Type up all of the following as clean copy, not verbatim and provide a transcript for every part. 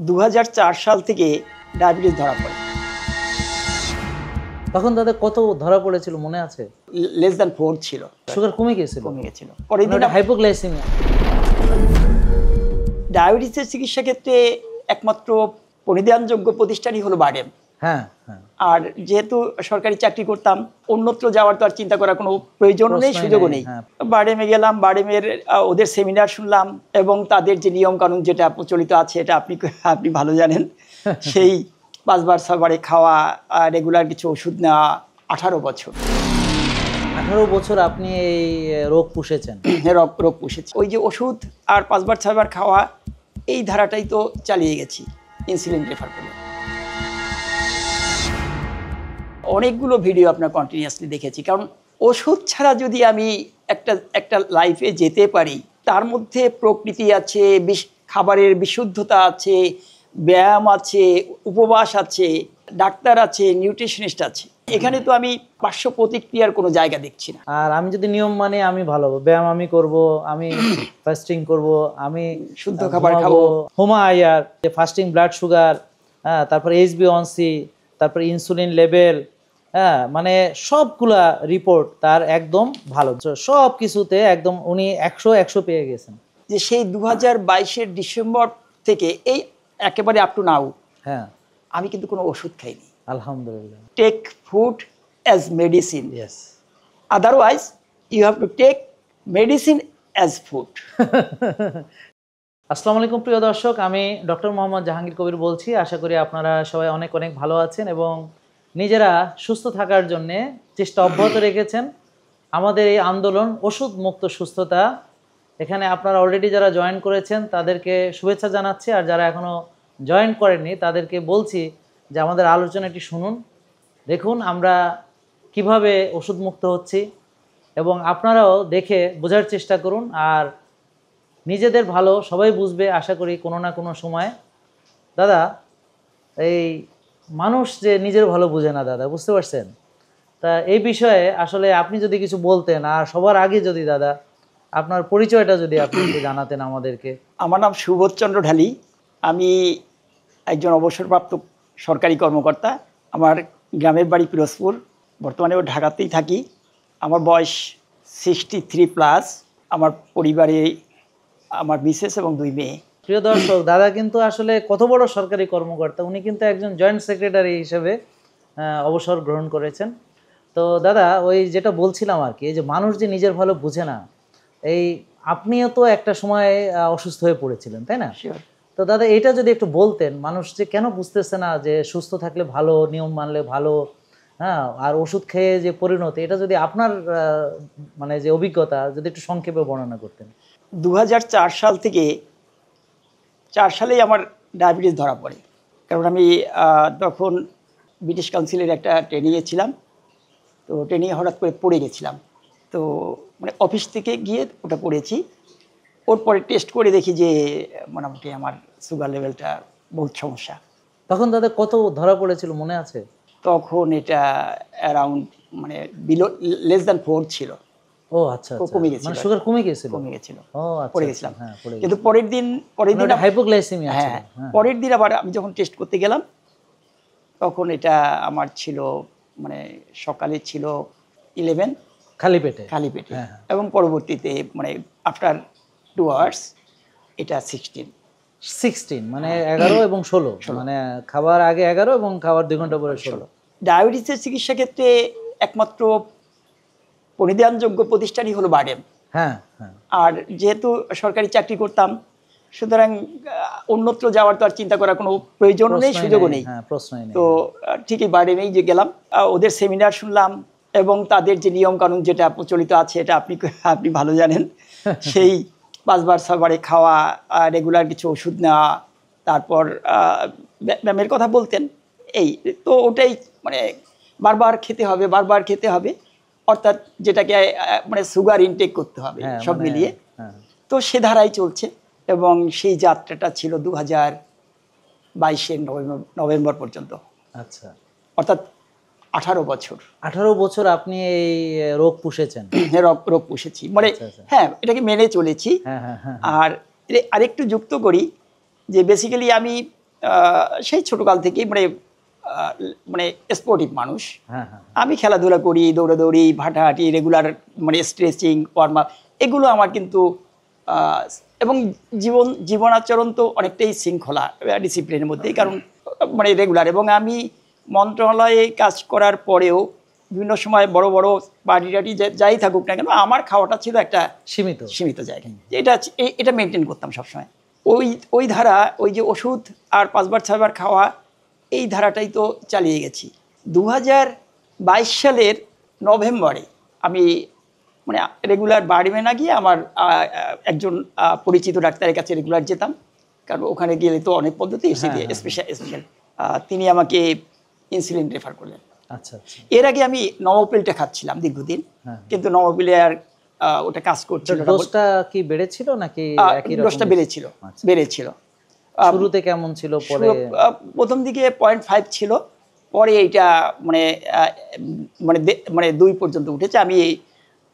2004 সাল থেকে ডায়াবেটিস ধরা পড়ে। তখন তাদের কত ধরা পড়েছিল মনে আছে? লেস দ্যান 4 ছিল। সুগার কমে গিয়েছিল? পরের দিন হাইপোগ্লাইসেমিয়া। ডায়াবেটিসের চিকিৎসা ক্ষেত্রে একমাত্র পরিধানযোগ্য প্রতিষ্ঠানই হলো বারডেম। হ্যাঁ হ্যাঁ। আর যেহেতু সরকারি চাকরি করতাম, অন্যত্র যাওয়ার তো আর চিন্তা করার কোনো প্রয়োজনও নেই, সুযোগও নেই। বারডেমে গেলাম, বারডেমের ওদের সেমিনার শুনলাম এবং তাদের যে নিয়ম কানুন যেটা প্রচলিত আছে এটা আপনি ভালো জানেন। সেই 5 বার 6 বারে খাওয়া, রেগুলার কিছু ওষুধ নেওয়া। 18 বছর 18 বছর আপনি এই রোগ পুষেছেন? রোগ পুষেছি। ওই যে ওষুধ আর 5 বার 6 বার খাওয়া, এই ধারাটাই তো চালিয়ে গেছি ইনসুলিন রেফার করে। অনেকগুলো ভিডিও আপনার কন্টিনিউয়াসলি দেখেছি, কারণ ওষুধ ছাড়া যদি আমি একটা লাইফে যেতে পারি, তার মধ্যে প্রকৃতি আছে, খাবারের বিশুদ্ধতা আছে, ব্যায়াম আছে, উপবাস আছে, ডাক্তার আছে, নিউট্রিশনিস্ট আছে। এখানে তো আমি পার্শ্ব প্রতিক্রিয়ার কোনো জায়গা দেখছি না। আর আমি যদি নিয়ম মানে আমি ভালো ব্যায়াম আমি করব, আমি ফাস্টিং করব, আমি শুদ্ধ খাবার খাবো, হোমায়ার ফাস্টিং ব্লাড সুগার, হ্যাঁ, তারপর HbA1c, তারপর ইনসুলিন লেভেল, হ্যাঁ, মানে সবগুলা রিপোর্ট তার একদম ভালো, সব কিছুতে একদম উনি 100 পেয়ে গেছেন। যে সেই 2022-এর ডিসেম্বর থেকে এই একেবারে আপ টু নাও, হ্যাঁ, আমি কিন্তু কোনো ওষুধ খাইনি। আলহামদুলিল্লাহ। Take food as medicine, yes, otherwise you have to take medicine as food. আসসালামু আলাইকুম প্রিয় দর্শক, আমি ডক্টর মোহাম্মদ জাহাঙ্গীর কবির বলছি। আশা করি আপনারা সবাই অনেক অনেক ভালো আছেন এবং নিজেরা সুস্থ থাকার জন্য চেষ্টা অব্যাহত রেখেছেন। আমাদের এই আন্দোলন ওষুধ মুক্ত সুস্থতা, এখানে আপনারা অলরেডি যারা জয়েন করেছেন তাদেরকে শুভেচ্ছা জানাচ্ছি, আর যারা এখনও জয়েন করেননি তাদেরকে বলছি যে আমাদের আলোচনাটি শুনুন, দেখুন আমরা কিভাবে ওষুধ মুক্ত হচ্ছি এবং আপনারাও দেখে বোঝার চেষ্টা করুন। আর নিজেদের ভালো সবাই বুঝবে আশা করি কোনো না কোনো সময়। দাদা, এই মানুষ যে নিজের ভালো বুঝে না দাদা, বুঝতে পারছেন? তা এই বিষয়ে আসলে আপনি যদি কিছু বলতেন, আর সবার আগে যদি দাদা আপনার পরিচয়টা যদি আপনি একটু জানাতেন আমাদেরকে। আমার নাম সুবোধচন্দ্র ঢালি, আমি একজন অবসরপ্রাপ্ত সরকারি কর্মকর্তা। আমার গ্রামের বাড়ি পিরোজপুর, বর্তমানে ঢাকাতেই থাকি। আমার বয়স 63+। আমার পরিবারে আমার মিসেস এবং 2 মেয়ে। প্রিয় দর্শক, দাদা কিন্তু আসলে কত বড় সরকারি কর্মকর্তা, উনি কিন্তু একজন জয়েন্ট সেক্রেটারি হিসেবে অবসর গ্রহণ করেছেন। তো দাদা, ওই যেটা বলছিলাম আর কি, এই যে মানুষ যে নিজের ভালো বুঝে না, এই আপনিও তো একটা সময় অসুস্থ হয়ে পড়েছিলেন, তাই না? তো দাদা, এটা যদি একটু বলতেন, মানুষ যে কেন বুঝতেছে না যে সুস্থ থাকলে ভালো, নিয়ম মানলে ভালো, হ্যাঁ, আর ওষুধ খেয়ে যে পরিণতি, এটা যদি আপনার মানে যে অভিজ্ঞতা যদি একটু সংক্ষেপে বর্ণনা করতেন। 2004 সাল থেকে 4 সালেই আমার ডায়াবেটিস ধরা পড়ে। কারণ আমি তখন ব্রিটিশ কাউন্সিলের একটা ট্রেনিংয়ে ছিলাম। তো ট্রেনিংয়ে হঠাৎ করে পড়ে গেছিলাম। তো মানে অফিস থেকে গিয়ে ওটা পড়েছি। ওর পরে টেস্ট করে দেখি যে মোটামুটি আমার সুগার লেভেলটা বহুত সমস্যা। তখন দাদা কত ধরা পড়েছিল মনে আছে? তখন এটা অ্যারাউন্ড মানে লেস দ্যান 4 ছিল। ও আচ্ছা, কমে গেছিল, মানে সুগার কমে গেছিল। ও আচ্ছা, পড়ে গেছিলাম। হ্যাঁ, কিন্তু পরের দিন হাইপোগ্লাইসেমিয়া ছিল। হ্যাঁ, পরের দিন আবার আমি যখন টেস্ট করতে গেলাম, তখন এটা আমার ছিল মানে সকালে ছিল 11 খালি পেটে, এবং পরবর্তীতে মানে আফটার 2 আওয়ার্স এটা 16 মানে 11 এবং 16, মানে খাবার আগে 11 এবং খাবার 2 ঘন্টা পরে 16। ডায়াবেটিসের চিকিৎসা ক্ষেত্রে একমাত্র পরিধানযোগ্য প্রতিষ্ঠানই হলো বারডেম। হ্যাঁ হ্যাঁ। আর যেহেতু সরকারি চাকরি করতাম, সুতরাং অন্যত্র যাওয়ার তো আর চিন্তা করার কোনো প্রয়োজনও নেই, সুযোগও নেই। তো ঠিকই বারডেমেই যে গেলাম, ওদের সেমিনার শুনলাম এবং তাদের যে নিয়ম কানুন যেটা প্রচলিত আছে এটা আপনি ভালো জানেন। সেই 5 বার 6 বারে খাওয়া, রেগুলার কিছু ওষুধ নেওয়া, তারপর ব্যায়ামের কথা বলতেন। এই তো ওটাই মানে বারবার খেতে হবে, অর্থাৎ যেটাকে মানে সুগার ইনটেক করতে হবে, সব মিলিয়ে। তো সে ধারাই চলছে এবং সেই যাত্রাটা ছিল 2022-এর নভেম্বর পর্যন্ত। আচ্ছা, অর্থাৎ 18 বছর। 18 বছর আপনি এই রোগ পুষেছেন? রোগ পুষেছি মানে, হ্যাঁ, এটাকে মেনে চলেছি। আর আরেকটু যুক্ত করি যে বেসিক্যালি আমি সেই ছোটকাল থেকেই মানে মানে স্পোর্টিভ মানুষ। হ্যাঁ হ্যাঁ আমি খেলাধুলা করি, দৌড়াদৌড়ি, হাঁটাহাঁটি, রেগুলার মানে স্ট্রেচিং, ওয়ার্ম আপ, এগুলো আমার কিন্তু এবং জীবনাচরণ তো অনেকটাই শৃঙ্খলা ডিসিপ্লিনের মধ্যেই, কারণ মানে রেগুলার। এবং আমি মন্ত্রণালয়ে কাজ করার পরেও বিভিন্ন সময় বড় বড় পার্টি টাটি যাই থাকুক না কেন, আমার খাওয়াটা ছিল একটা সীমিত জায়গায়। এটা মেনটেন করতাম সবসময়। ওই ধারা, ওই যে ওষুধ আর 5 বার 6 বার খাওয়া, এই ধারাটাই তো চালিয়ে গেছি। 2022 সালের নভেম্বরে আমি মানে রেগুলার বাড়িতে না গিয়ে আমার একজন পরিচিত ডাক্তারের কাছে রেগুলার যেতাম, কারণ ওখানে গেলে তো অনেক পদ্ধতি স্পেশাল। তিনি আমাকে ইনসুলিন রেফার করলেন। আচ্ছা আচ্ছা। এর আগে আমি নমোপিলটা খাচ্ছিলাম দীর্ঘদিন, কিন্তু নমোপিলে আর ওটা কাজ করছিল না। ডোজটা কি বেড়েছিল নাকি একই রকম? ডোজটা বেড়েছিল। শুরুতে কেমন ছিল? পরে প্রথম দিকে 0.5 ছিল, পরে এইটা মানে মানে 2 পর্যন্ত উঠেছে। আমি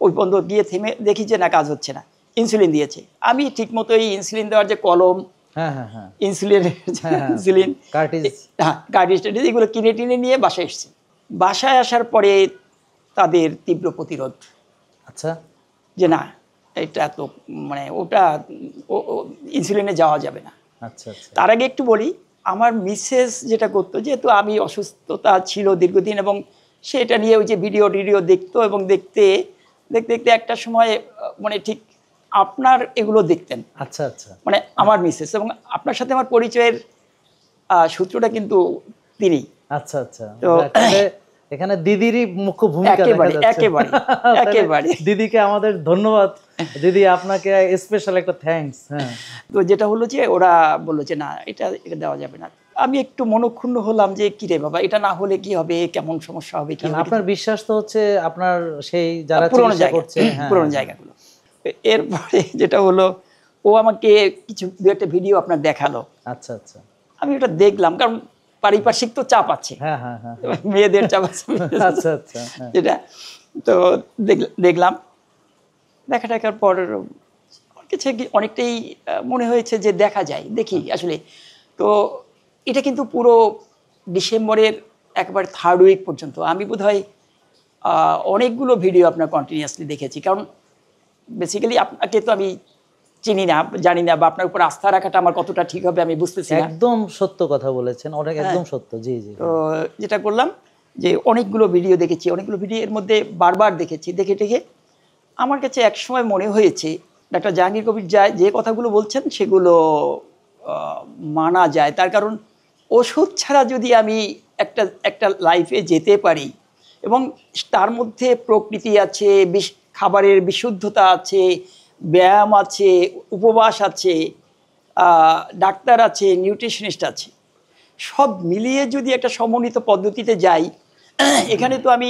ওই পর্যন্ত গিয়ে থেমে দেখি যে না, কাজ হচ্ছে না। ইনসুলিন দিয়েছে, আমি ঠিক মতো এই ইনসুলিন দেওয়ার যে কলম, ইনসুলিন কার্টিজ এগুলো কিনে টিনে নিয়ে বাসায় এসেছি। বাসায় আসার পরে তাদের তীব্র প্রতিরোধ। আচ্ছা, যে না, এটা তো মানে ওটা ইনসুলিনে যাওয়া যাবে না। আচ্ছা আচ্ছা। তার আগে একটু বলি, আমার মিসেস যেটা করতো, যেহেতু আমি অসুস্থতা ছিল দীর্ঘদিন, এবং সেটা নিয়ে ওই যে ভিডিও দেখতো, এবং দেখতে একটা সময় মানে ঠিক আপনার এগুলো দেখতেন। আচ্ছা আচ্ছা। মানে আমার মিসেস, এবং আপনার সাথে আমার পরিচয়ের সূত্রটা কিন্তু তিনি। আচ্ছা আচ্ছা। তো এখানে দিদিরই মুখ্য ভূমিকা দেখা যাচ্ছে। একেবারে দিদিকে আমাদের ধন্যবাদ। দিদি, আপনাকে স্পেশাল একটা থ্যাঙ্কস। হ্যাঁ। তো যেটা হলো যে ওরা বললো যে না, এটা দেওয়া যাবে না। আমি একটু মনক্ষুণ্ণ হলাম যে কি রে বাবা, এটা না হলে কি হবে, কেমন সমস্যা হবে, কি হবে। আপনার বিশ্বাস তো হচ্ছে আপনার সেই যারা চিকিৎসা করছে পুরনো জায়গাগুলো। এরপরে যেটা হলো, ও আমাকে কিছু একটা ভিডিও আপনার দেখালো। আচ্ছা আচ্ছা। আমি ওটা দেখলাম, কারণ পারিপার্শ্বিক তো চাপ আছে, মেয়েদের চাপ আছে। আচ্ছা আচ্ছা। যেটা তো দেখলাম, দেখার পর কিছু অনেকটাই মনে হয়েছে যে দেখা যায়, দেখি আসলে। তো এটা কিন্তু পুরো ডিসেম্বরের একবার 3rd উইক পর্যন্ত আমি বোধহয় অনেকগুলো ভিডিও আপনার কন্টিনিউয়াসলি দেখেছি। কারণ বেসিক্যালি আপনাকে তো আমি চিনি না, জানি না, বা আপনার উপর আস্থা রাখাটা আমার কতটা ঠিক হবে আমি বুঝতেছি না। একদম সত্য কথা বলেছেন, একদম সত্য। জি জি। তো যেটা করলাম যে অনেকগুলো ভিডিও দেখেছি, অনেকগুলো ভিডিও এর মধ্যে বারবার দেখেছি, দেখে আমার কাছে একসময় মনে হয়েছে ডাক্তার জাহাঙ্গীর কবির যে কথাগুলো বলছেন সেগুলো মানা যায়। তার কারণ ওষুধ ছাড়া যদি আমি একটা লাইফে যেতে পারি, এবং তার মধ্যে প্রকৃতি আছে, খাবারের বিশুদ্ধতা আছে, ব্যায়াম আছে, উপবাস আছে, ডাক্তার আছে, নিউট্রিশনিস্ট আছে, সব মিলিয়ে যদি একটা সমন্বিত পদ্ধতিতে যাই, এখানে তো আমি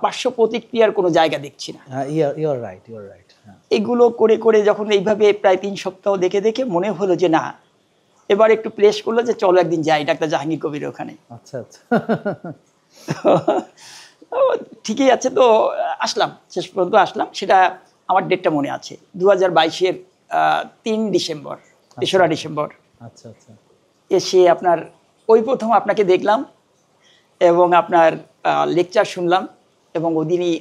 পার্শ্ব প্রতিক্রিয়ার কোনো জায়গা দেখছি না। Your right. এগুলো করে যখন এইভাবে প্রায় 3 সপ্তাহ দেখে মনে হলো যে না, এবার একটু প্লেস করলো যে চলো একদিন যাই ডাক্তার জাহাঙ্গীর কবির ওখানে। আচ্ছা আচ্ছা। ঠিকই আছে। তো আসলাম, শেষ পর্যন্ত আসলাম। সেটা আমার ডেটটা মনে আছে, 2022-এর 3 ডিসেম্বর, 3রা ডিসেম্বর। আচ্ছা আচ্ছা। এসে আপনার ওই প্রথম আপনাকে দেখলাম, এবং আপনার লেকচার শুনলাম, এবং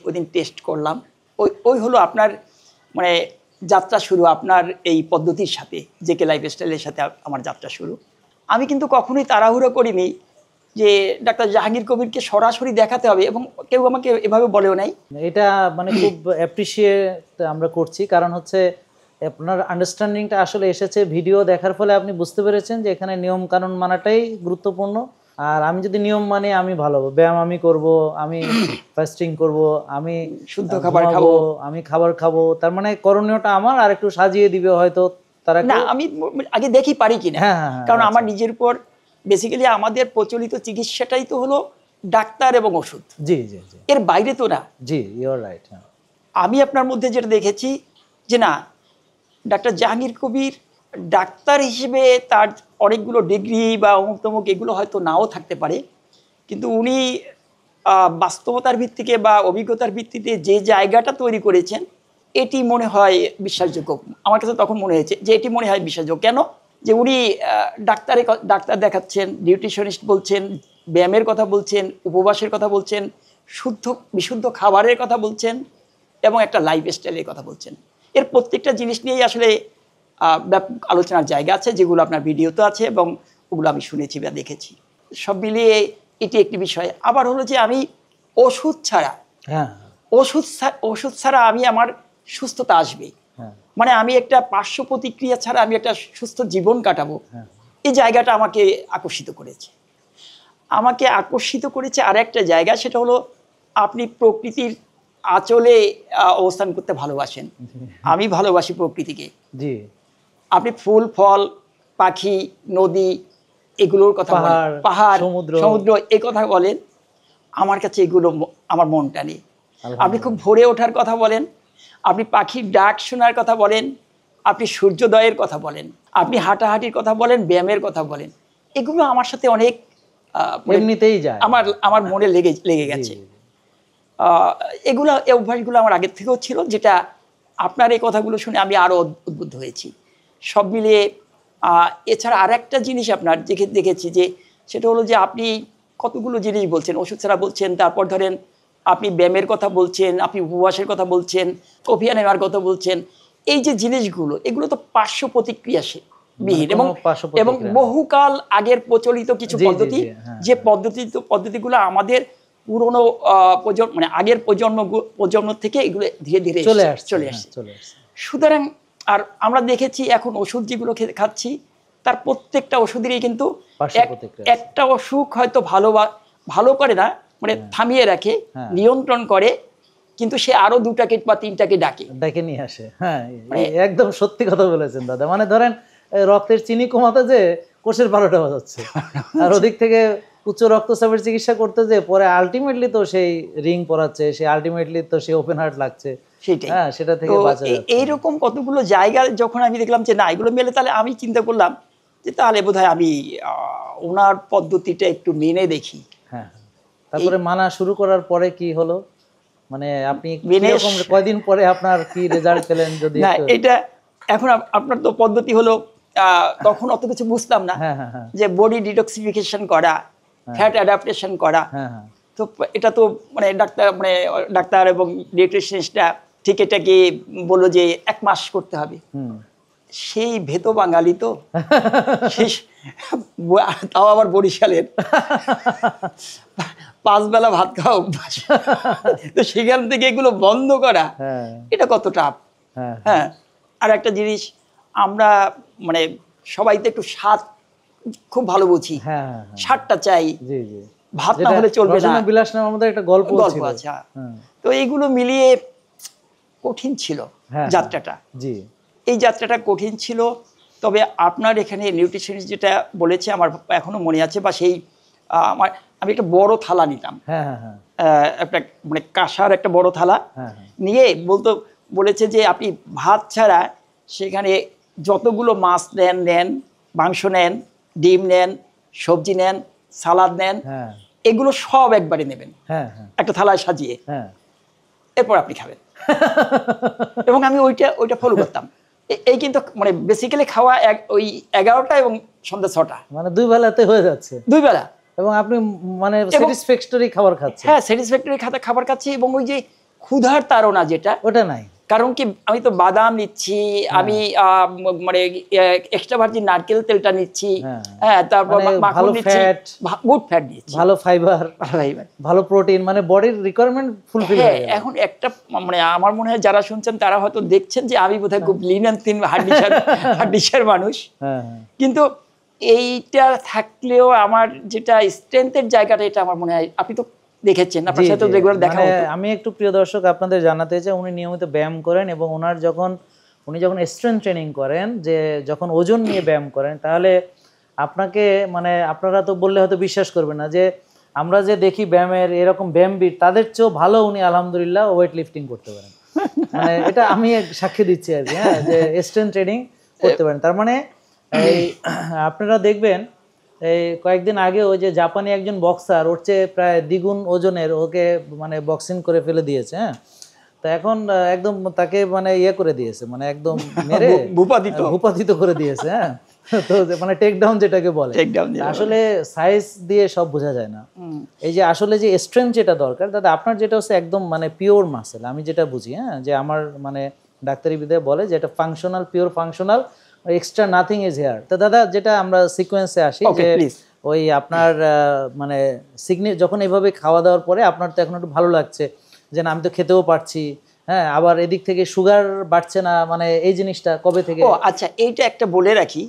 ওদিন টেস্ট করলাম। ওই হলো আপনার মানে যাত্রা শুরু, আপনার এই পদ্ধতির সাথে, জেকে লাইফস্টাইলের সাথে আমার যাত্রা শুরু। আমি কিন্তু কখনোই তাড়াহুড়ো করিনি যে ডাক্তার জাহাঙ্গীর কবিরকে সরাসরি দেখাতে হবে, এবং কেউ আমাকে এভাবে বলেও নাই। এটা মানে খুব অ্যাপ্রিসিয়েট আমরা করছি, কারণ হচ্ছে আপনার আন্ডারস্ট্যান্ডিংটা আসলে এসেছে ভিডিও দেখার ফলে। আপনি বুঝতে পেরেছেন যে এখানে নিয়ম কানুন মানাটাই গুরুত্বপূর্ণ। আর আমি যদি নিয়ম মানি, আমি ভালো ব্যায়াম আমি করব, আমি ফাস্টিং করব, আমি শুদ্ধ খাবার খাবো, আমি খাবার খাবো, তার মানে করণীয়টা আমার আর একটু সাজিয়ে দিবে হয়তো তারা। না, আমি আগে দেখি পারি কিনা। কারণ আমার নিজের উপর বেসিক্যালি আমাদের প্রচলিত চিকিৎসাটাই তো হলো ডাক্তার এবং ওষুধ। জি জি জি, এর বাইরে তো না। জি, ইউর রাইট। আমি আপনার মধ্যে যেটা দেখেছি যে না, ডাক্তার জাহাঙ্গীর কবির ডাক্তার হিসেবে তার অনেকগুলো ডিগ্রি বা অমুক তমুক এগুলো হয়তো নাও থাকতে পারে, কিন্তু উনি বাস্তবতার ভিত্তিতে বা অভিজ্ঞতার ভিত্তিতে যে জায়গাটা তৈরি করেছেন, এটি মনে হয় বিশ্বাসযোগ্য। আমার কাছে তখন মনে হয়েছে যে এটি মনে হয় বিশ্বাসযোগ্য। কেন? যে উনি ডাক্তার দেখাচ্ছেন, নিউট্রিশনিস্ট বলছেন, ব্যায়ামের কথা বলছেন, উপবাসের কথা বলছেন, বিশুদ্ধ খাবারের কথা বলছেন এবং একটা লাইফস্টাইলের কথা বলছেন। এর প্রত্যেকটা জিনিস নিয়েই আসলে ব্যাপক আলোচনার জায়গা আছে, যেগুলো আপনার ভিডিওতে আছে এবং ওগুলো আমি শুনেছি বা দেখেছি। সব মিলিয়ে এটি একটি বিষয়। আবার হলো যে আমি ওষুধ ছাড়া আমি আমার সুস্থতা আসবে, মানে আমি একটা পার্শ্ব প্রতিক্রিয়া ছাড়া আমি একটা সুস্থ জীবন কাটাবো, এই জায়গাটা আমাকে আকর্ষিত করেছে। আর একটা জায়গা, সেটা হলো আপনি প্রকৃতির আঁচলে অবস্থান করতে ভালোবাসেন। আমি ভালোবাসি প্রকৃতিকে। আপনি ফুল ফল, পাখি, নদী এগুলোর কথা বলেন, পাহাড়, সমুদ্র এই কথা বলেন, আমার কাছে এগুলো আমার মন টানে। আপনি খুব ভোরে ওঠার কথা বলেন, আপনি পাখির ডাক শোনার কথা বলেন, আপনি সূর্যোদয়ের কথা বলেন, আপনি হাঁটাহাঁটির কথা বলেন, ব্যায়ামের কথা বলেন, এগুলো আমার সাথে অনেক এমনিতেই যায়, আমার মনে লেগে গেছে। এই অভ্যাসগুলো আমার আগের থেকেও ছিল, যেটা আপনার এই কথাগুলো শুনে আমি আরো উদ্বুদ্ধ হয়েছি। সব মিলিয়ে এছাড়া আর একটা জিনিস আপনার দেখেছি, যে সেটা হলো যে আপনি কতগুলো জিনিস বলছেন, ওষুধ ছাড়া বলছেন, তারপর ধরেন আপনি ব্যায়ামের কথা বলছেন, আপনি উপবাসের কথা বলছেন, কফিয়া নেওয়ার কথা বলছেন। এই যে জিনিসগুলো, এগুলো তো পার্শ্ব প্রতিক্রিয়াবিহীন এবং বহুকাল আগের প্রচলিত কিছু পদ্ধতি, যে পদ্ধতিগুলো আমাদের পুরনো মানে আগের প্রজন্ম থেকে এগুলো ধীরে ধীরে চলে আসছে। সুতরাং আর আমরা দেখেছি এখন ওষুধ যেগুলো খাচ্ছি, তার প্রত্যেকটা ওষুধেরই কিন্তু একটা অসুখ হয়তো ভালো করে না, মানে থামিয়ে রাখে, নিয়ন্ত্রণ করে, কিন্তু সে আরো 2টাকে বা 3টাকে ডাকে নিয়ে আসে। হ্যাঁ, একদম সত্যি কথা বলেছেন দাদা। মানে ধরেন রক্তের চিনি কমাতে যে কোষের 12টা বাজাচ্ছে, আর ওদিক থেকে উচ্চ রক্তচাপের চিকিৎসা করতে যে পরে আলটিমেটলি তো সেই রিং পরাচ্ছে, সেই আলটিমেটলি তো সেই ওপেন হার্ট লাগছে, সেটা থেকে বাঁচা যাচ্ছে। এইরকম কতগুলো জায়গা যখন আমি দেখলাম যে না এগুলো মেলে, তাহলে আমি চিন্তা করলাম যে তাহলে বোধহয় আমি ওনার পদ্ধতিটা একটু মেনে দেখি। হ্যাঁ, তারপরে মানা শুরু করার পরে কি হলো, মানে আপনি কয়দিন পরে আপনার কি রেজাল্ট পেলেন? যদি না, এটা এখন আপনার তো পদ্ধতি হলো, তখন অত কিছু বুঝতাম না, যে বডি ডিটক্সিফিকেশন করা, ফ্যাট অ্যাডাপ্টেশন করা। তো এটা তো মানে ডাক্তার এবং নিউট্রিশনিস্টরা ঠিক এটাকে বললো যে 1 মাস করতে হবে। সেই ভেতো বাঙালি তো, তাও আবার বরিশালের, 5 বেলা ভাত খাওয়া অভ্যাস, তো সেখান থেকে এগুলো বন্ধ করা এটা কত টাফ। হ্যাঁ, আর একটা জিনিস, আমরা মানে সবাই তো একটু স্বাদ খুব ভালো বুঝি, স্বাদটা চাই, ভাত না হলে চলবে না। বিলাস নামের আমাদের একটা গল্প আছে। তো এইগুলো মিলিয়ে কঠিন ছিল যাত্রাটা। এই যাত্রাটা কঠিন ছিল। তবে আপনার এখানে নিউট্রিশনিস্ট যেটা বলেছে আমার এখনো মনে আছে, বা সেই আমি একটা বড় থালা নিতাম, একটা মানে কাঁসার একটা বড় থালা নিয়ে বলেছে যে আপনি ভাত ছাড়া সেখানে যতগুলো মাছ নেন, মাংস নেন, ডিম নেন, সবজি নেন, সালাদ নেন, এগুলো সব একবারে নেবেন একটা থালায় সাজিয়ে, এরপর আপনি খাবেন। এবং আমি ওইটা ফলো করতাম। এই কিন্তু মানে বেসিক্যালি খাওয়া ওই 11টা এবং সন্ধ্যা 6টা, মানে 2 বেলাতে হয়ে যাচ্ছে, 2 বেলা, এবং আপনি মানে স্যাটিসফ্যাক্টরি খাবার খাচ্ছেন। হ্যাঁ, স্যাটিসফ্যাক্টরি খাবার খাচ্ছি, এবং ওই যে ক্ষুধার তাড়না যেটা, ওটা নাই। কারণ কি আমি তো বাদাম নিচ্ছি, আমি মানে এক্সট্রা ভার্জিন নারকেল তেলটা নিচ্ছি, তারপর মাখন নিচ্ছি, গুড ফ্যাট নিচ্ছি, ভালো ফাইবার, ভালো প্রোটিন, মানে বডির রিকোয়ারমেন্ট ফুলফিল হয়ে গেল। এখন একটা মানে আমার মনে হয় যারা শুনছেন তারা হয়তো দেখছেন যে আমি বোধহয় খুব লিন এন্ড থিন হাড্ডিসার মানুষ, কিন্তু এইটা থাকলেও আমার যেটা স্ট্রেংথের জায়গাটা, এটা আমার মনে হয় আপনি তো দেখেছেন, আপনার সাথে রেগুলার দেখা হতো। আমি একটু প্রিয় দর্শক আপনাদের জানাতে চাই, উনি নিয়মিত ব্যায়াম করেন, এবং উনি যখন স্ট্রেংথ ট্রেনিং করেন, যে যখন ওজন নিয়ে ব্যায়াম করেন, তাহলে আপনাকে মানে আপনারা তো বললে হয়তো বিশ্বাস করবেন না, যে আমরা যে দেখি ব্যায়ামের এরকম ব্যায়ামবিদ, তাদের চেয়েও ভালো উনি আলহামদুলিল্লাহ ওয়েট লিফটিং করতে পারেন। মানে এটা আমি সাক্ষী দিচ্ছি আর কি, যে স্ট্রেংথ ট্রেনিং করতে পারেন। তার মানে এই আপনারা দেখবেন এই কয়েকদিন আগে ওই যে জাপানি একজন বক্সার, ওর চেয়ে প্রায় দ্বিগুণ ওজনের, ওকে মানে বক্সিং করে ফেলে দিয়েছে। তো এখন একদম তাকে মানে ইয়ে করে দিয়েছে, মানে একদম মেরে ভূপাতিত করে দিয়েছে। তো মানে টেক ডাউন যেটাকে বলে, আসলে সাইজ দিয়ে সব বোঝা যায় না। এই যে আসলে যে স্ট্রেংথ যেটা দরকার দাদা, আপনার যেটা হচ্ছে একদম মানে পিওর মাসেল, আমি যেটা বুঝি, হ্যাঁ, যে আমার মানে ডাক্তারি বিদ্যায় বলে যে এটা functional, pure functional, extra nothing is here. তো দাদা যেটা আমরা সিকোয়েন্সে আসি, যে ওই আপনার মানে যখন এইভাবে খাওয়া দাওয়ার পরে আপনার তো এখন একটু ভালো লাগছে যে না আমি তো খেতেও পারছি, হ্যাঁ, আবার এদিক থেকে সুগার বাড়ছে না, মানে এই জিনিসটা কবে থেকে? ও আচ্ছা, এইটা একটা বলে রাখি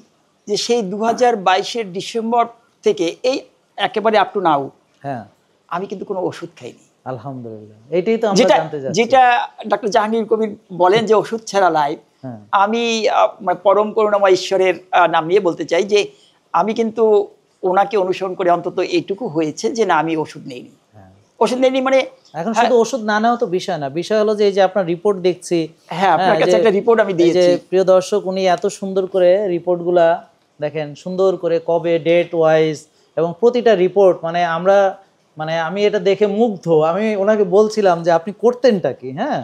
যে সেই 2022-এর ডিসেম্বর থেকে এই একেবারে আপ টু নাও, হ্যাঁ, আমি কিন্তু কোনো ওষুধ খাইনি, আলহামদুলিল্লাহ। এইটাই তো আমরা জানতে চাচ্ছি, যেটা ডক্টর জাহাঙ্গীর কবির বলেন যে ওষুধ ছাড়া লাইফ। আমি পরম করুণাময় ঈশ্বরের নাম নিয়ে বলতে চাই যে আমি কিন্তু ওনাকে অনুসরণ করে অন্তত এইটুকু হয়েছে যে না আমি ওষুধ নেইনি, ওষুধ নেইনি মানে এখন শুধু ওষুধ না নেওয়া তো বিষয় না, বিষয় হলো যে এই যে আপনার রিপোর্ট দেখছি, হ্যাঁ আপনার কাছে একটা রিপোর্ট আমি দিয়েছি, প্রিয় দর্শক, উনি এত সুন্দর করে রিপোর্টগুলা দেখেন, সুন্দর করে কবে ডেট ওয়াইজ, এবং প্রতিটা রিপোর্ট মানে আমরা মানে আমি এটা দেখে মুগ্ধ। আমি ওনাকে বলছিলাম যে আপনি করতেনটা কি, হ্যাঁ,